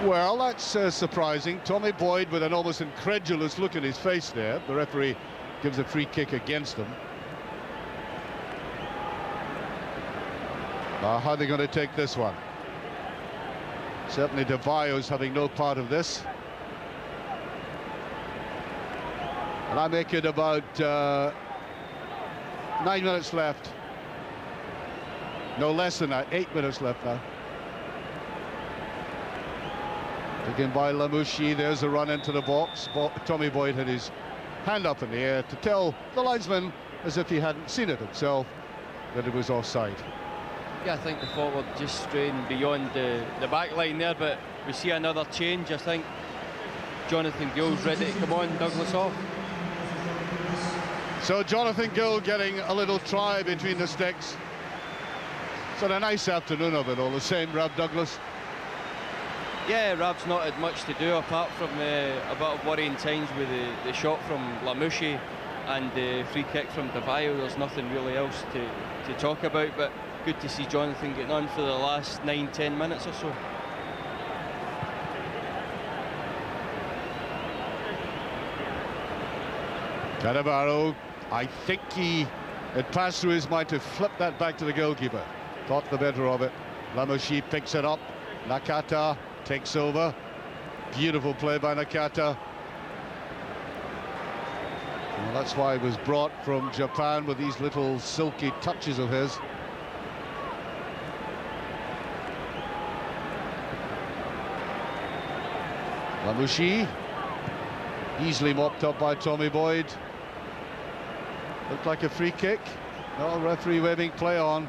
Well, that's surprising. Tommy Boyd with an almost incredulous look in his face there. The referee gives a free kick against them. How are they going to take this one? Certainly De Vio's having no part of this. And I make it about 9 minutes left. No less than that, 8 minutes left now. Taken by Lamouchi, there's a run into the box. Tommy Boyd had his hand up in the air to tell the linesman, as if he hadn't seen it himself, that it was offside. Yeah, I think the forward just straying beyond the back line there, but we see another change. I think Jonathan Gill's ready to come on, Douglas off. So Jonathan Gill getting a little try between the sticks. It's had a nice afternoon of it all the same, Rab Douglas. Yeah, Rab's not had much to do apart from a bit of worrying times with the shot from Lamouchi and the free kick from De Vio. There's nothing really else to talk about, but good to see Jonathan getting on for the last 9-10 minutes or so. Cannavaro, I think he had passed through his mind to flip that back to the goalkeeper. Thought the better of it. Lamouchi picks it up. Nakata takes over. Beautiful play by Nakata. Well, that's why he was brought from Japan, with these little silky touches of his. Lamouchi, easily mopped up by Tommy Boyd. Looked like a free kick. No, referee waving play on.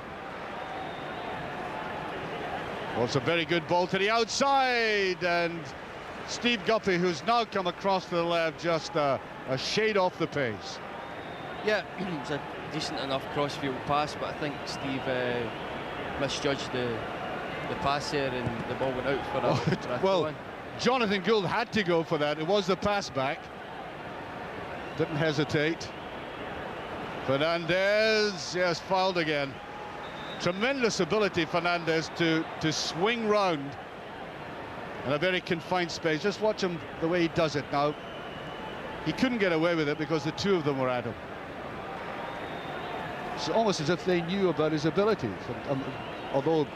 Well, it's a very good ball to the outside, and Steve Guppy, who's now come across to the left, just a shade off the pace. Yeah, it was a decent enough crossfield pass, but I think Steve misjudged the pass there, and the ball went out for a well, Jonathan Gould had to go for that. It was the pass back. Didn't hesitate. Fernandes, yes, fouled again. Tremendous ability, Fernandes, to swing round in a very confined space. Just watch him, the way he does it now. He couldn't get away with it because the two of them were at him. It's almost as if they knew about his abilities. Although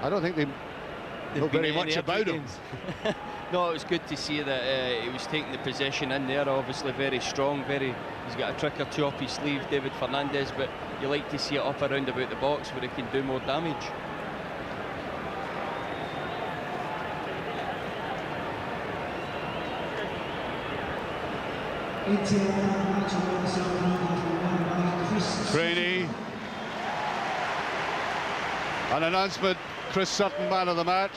I don't think they know very much about him. No, it was good to see that he was taking the possession in there. Obviously very strong, he's got a trick or two up his sleeve, David Fernandes, but you like to see it up around about the box where he can do more damage. Craney. An announcement, Chris Sutton, man of the match.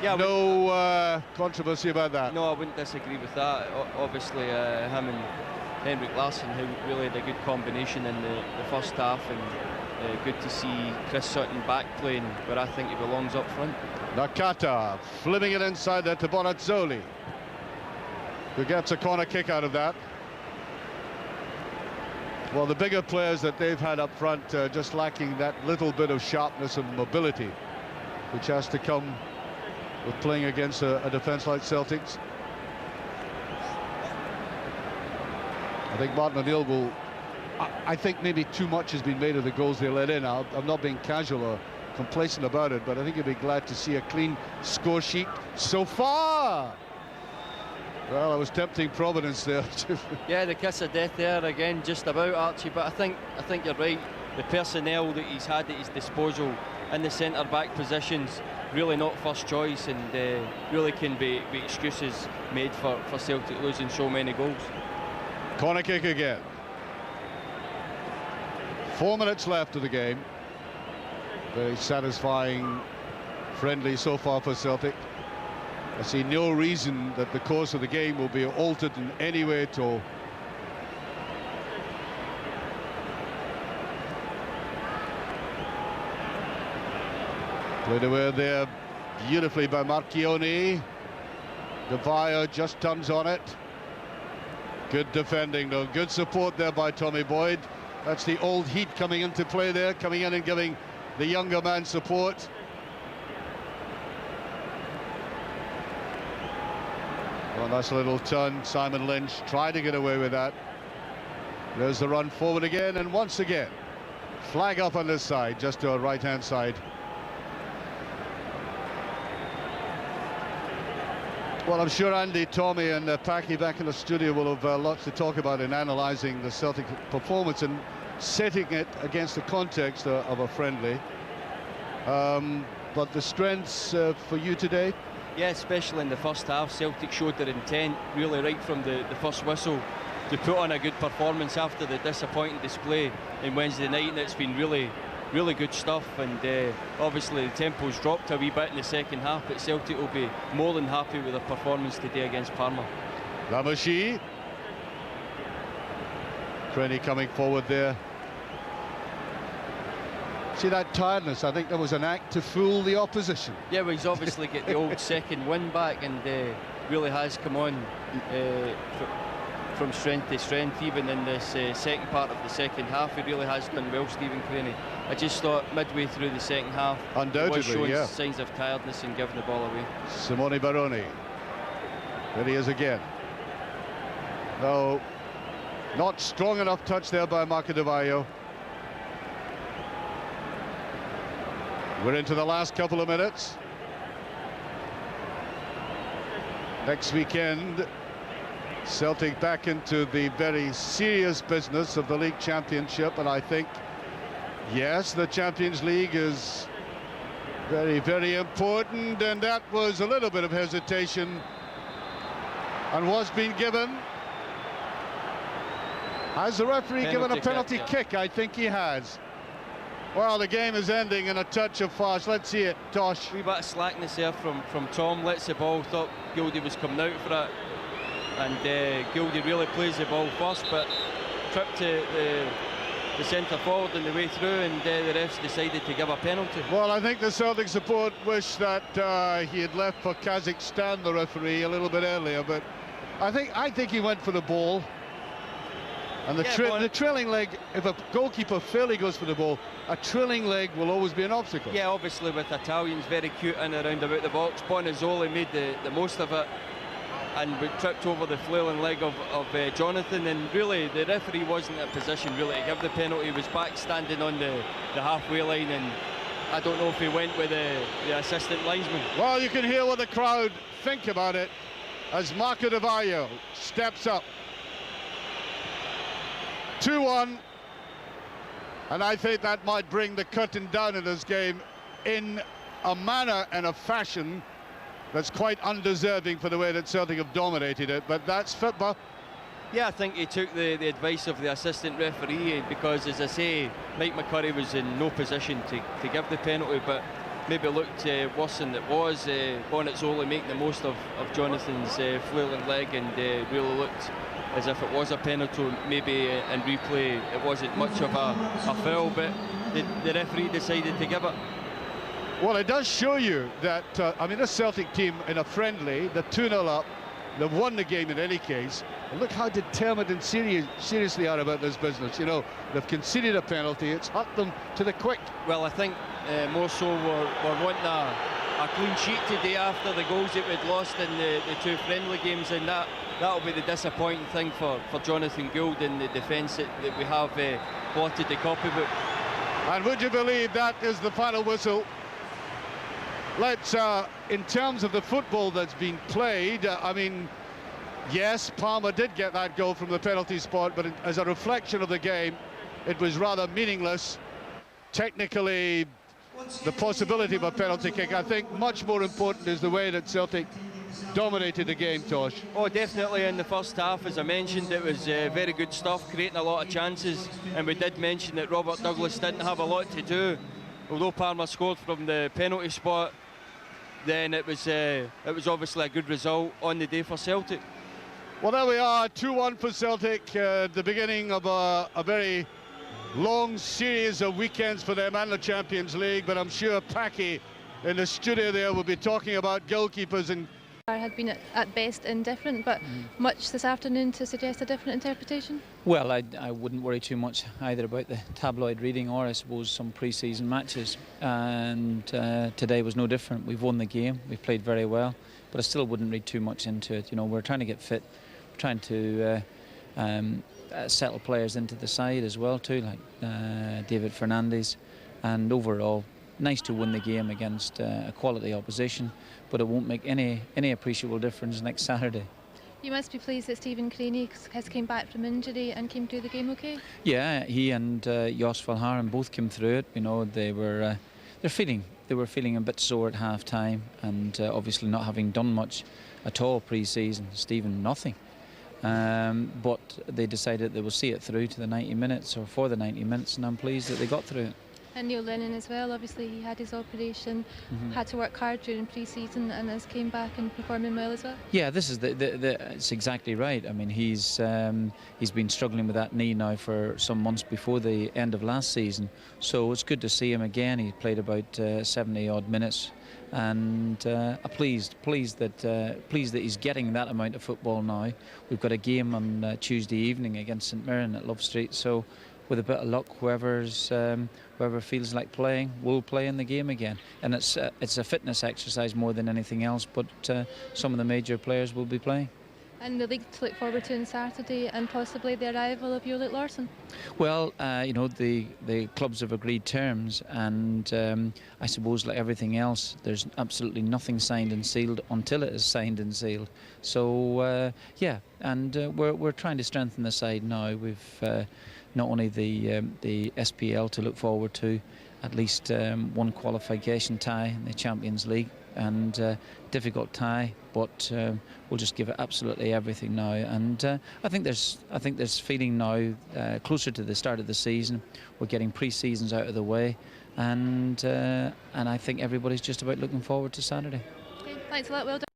Yeah, no controversy about that. No, I wouldn't disagree with that. Obviously, him and Henrik Larsson really had a good combination in the first half, and good to see Chris Sutton back playing where I think he belongs up front. Nakata flipping it inside there to Bonazzoli, who gets a corner kick out of that. Well, the bigger players that they've had up front just lacking that little bit of sharpness and mobility, which has to come with playing against a defence like Celtic's. I think Martin O'Neill will... I think maybe too much has been made of the goals they let in. I'm not being casual or complacent about it, but I think he'll be glad to see a clean score sheet so far. Well, I was tempting Providence there. Yeah, the kiss of death there again, just about, Archie. But I think you're right. The personnel that he's had at his disposal in the centre-back positions, really not first choice, and really can be excuses made for Celtic losing so many goals. Corner kick again. 4 minutes left of the game. Very satisfying friendly so far for Celtic. I see no reason that the course of the game will be altered in any way at all. Played away there beautifully by Marchioni. De Valle just turns on it. Good defending though, good support there by Tommy Boyd. That's the old heat coming into play there, coming in and giving the younger man support. Well, nice little turn. Simon Lynch tried to get away with that. There's the run forward again, and once again, flag up on this side, just to our right-hand side. Well, I'm sure Andy, Tommy and Packy back in the studio will have lots to talk about in analysing the Celtic performance and setting it against the context of a friendly. But the strengths for you today? Yeah, especially in the first half, Celtic showed their intent really right from the first whistle to put on a good performance after the disappointing display in Wednesday night, and it's been really good stuff. And obviously the tempo's dropped a wee bit in the second half, but Celtic will be more than happy with their performance today against Parma. Lamashi. Crenny coming forward there. See that tiredness? I think there was an act to fool the opposition. Yeah, well, he's obviously get the old second win back, and really has come on from strength to strength, even in this second part of the second half. He really has done well, Stephen Crenny. I just thought midway through the second half, undoubtedly, he was showing yeah, signs of tiredness and giving the ball away. Simone Baroni. There he is again. No, not strong enough touch there by Marco De Valle. We're into the last couple of minutes. Next weekend, Celtic back into the very serious business of the League Championship, and I think, yes, the Champions League is very important, and that was a little bit of hesitation and was being given. Has the referee given a penalty kick? I think he has. Well, the game is ending in a touch of farce. Let's see it, Tosh. Wee bit of slackness there from Tom. Lets the ball, thought Gildy was coming out for it, and Gildy really plays the ball first, but tripped to the centre forward on the way through, and the refs decided to give a penalty. Well, I think the Celtic support wish that he had left for Kazakhstan, the referee, a little bit earlier, but I think he went for the ball. And the trailing leg, if a goalkeeper fairly goes for the ball, a trailing leg will always be an obstacle. Yeah, obviously with Italians very cute in and around about the box. Bonazzoli made the most of it and tripped over the flailing leg of Jonathan, and really the referee wasn't in a position really to give the penalty. He was back standing on the halfway line, and I don't know if he went with the assistant linesman. Well, you can hear what the crowd think about it as Marco De Valle steps up. 2-1, and I think that might bring the curtain down in this game in a manner and a fashion that's quite undeserving for the way that Celtic have dominated it, but that's football. Yeah, I think he took the advice of the assistant referee, because, as I say, Mike McCurry was in no position to give the penalty, but maybe looked worse than it was. Bonazzoli making the most of Jonathan's flailing leg, and really looked as if it was a penalty. Maybe in replay it wasn't much of a foul, but the referee decided to give it. Well, it does show you that, I mean, this Celtic team in a friendly, they're 2-0 up, they've won the game in any case, and look how determined and serious they are about this business. You know, they've conceded a penalty, it's hurt them to the quick. Well, I think more so we're wanting a clean sheet today after the goals that we'd lost in the two friendly games, and that'll be the disappointing thing for Jonathan Gould in the defence that we have plotted the copybook. And would you believe that is the final whistle? Let's, in terms of the football that's been played, I mean, Yes, Palmer did get that goal from the penalty spot, but as a reflection of the game, it was rather meaningless. Technically, the possibility of a penalty kick, I think much more important is the way that Celtic dominated the game, Tosh. Oh, definitely in the first half, as I mentioned, it was very good stuff, creating a lot of chances, and we did mention that Robert Douglas didn't have a lot to do. Although Palmer scored from the penalty spot, then it was obviously a good result on the day for Celtic. Well, there we are, 2-1 for Celtic, the beginning of a very long series of weekends for them and the Champions League, but I'm sure Packy in the studio there will be talking about goalkeepers and had been at best indifferent, but much this afternoon to suggest a different interpretation? Well, I wouldn't worry too much either about the tabloid reading or I suppose some pre-season matches, and today was no different. We've won the game, we've played very well, but I still wouldn't read too much into it. You know, we're trying to get fit, we're trying to settle players into the side as well too, like David Fernandes, and overall nice to win the game against a quality opposition, but it won't make any appreciable difference next Saturday. You must be pleased that Stephen Creaney has came back from injury and came through the game okay? Yeah, he and Jos Valharen both came through it. You know, they were feeling a bit sore at half time, and obviously not having done much at all pre-season. Stephen nothing. But they decided they will see it through to the 90 minutes or for the 90 minutes, and I'm pleased that they got through it. And Neil Lennon as well, obviously he had his operation, had to work hard during pre-season and has came back and performing well as well. Yeah, this is it's exactly right. I mean, he's been struggling with that knee now for some months before the end of last season, so it's good to see him again. He played about 70 odd minutes, and pleased that he's getting that amount of football now. We've got a game on Tuesday evening against St Mirren at Love Street, so with a bit of luck, whoever feels like playing will play in the game again. And it's a fitness exercise more than anything else, but some of the major players will be playing. And the league to look forward to on Saturday, and possibly the arrival of Jolik Larsson. Well, you know, the clubs have agreed terms, and I suppose like everything else, there's absolutely nothing signed and sealed until it is signed and sealed. So yeah, and we're trying to strengthen the side now. We've not only the SPL to look forward to, at least one qualification tie in the Champions League, and difficult tie, but we'll just give it absolutely everything now. And I think there's feeling now closer to the start of the season. We're getting pre-seasons out of the way, and I think everybody's just about looking forward to Saturday. Okay, thanks a lot. Well done.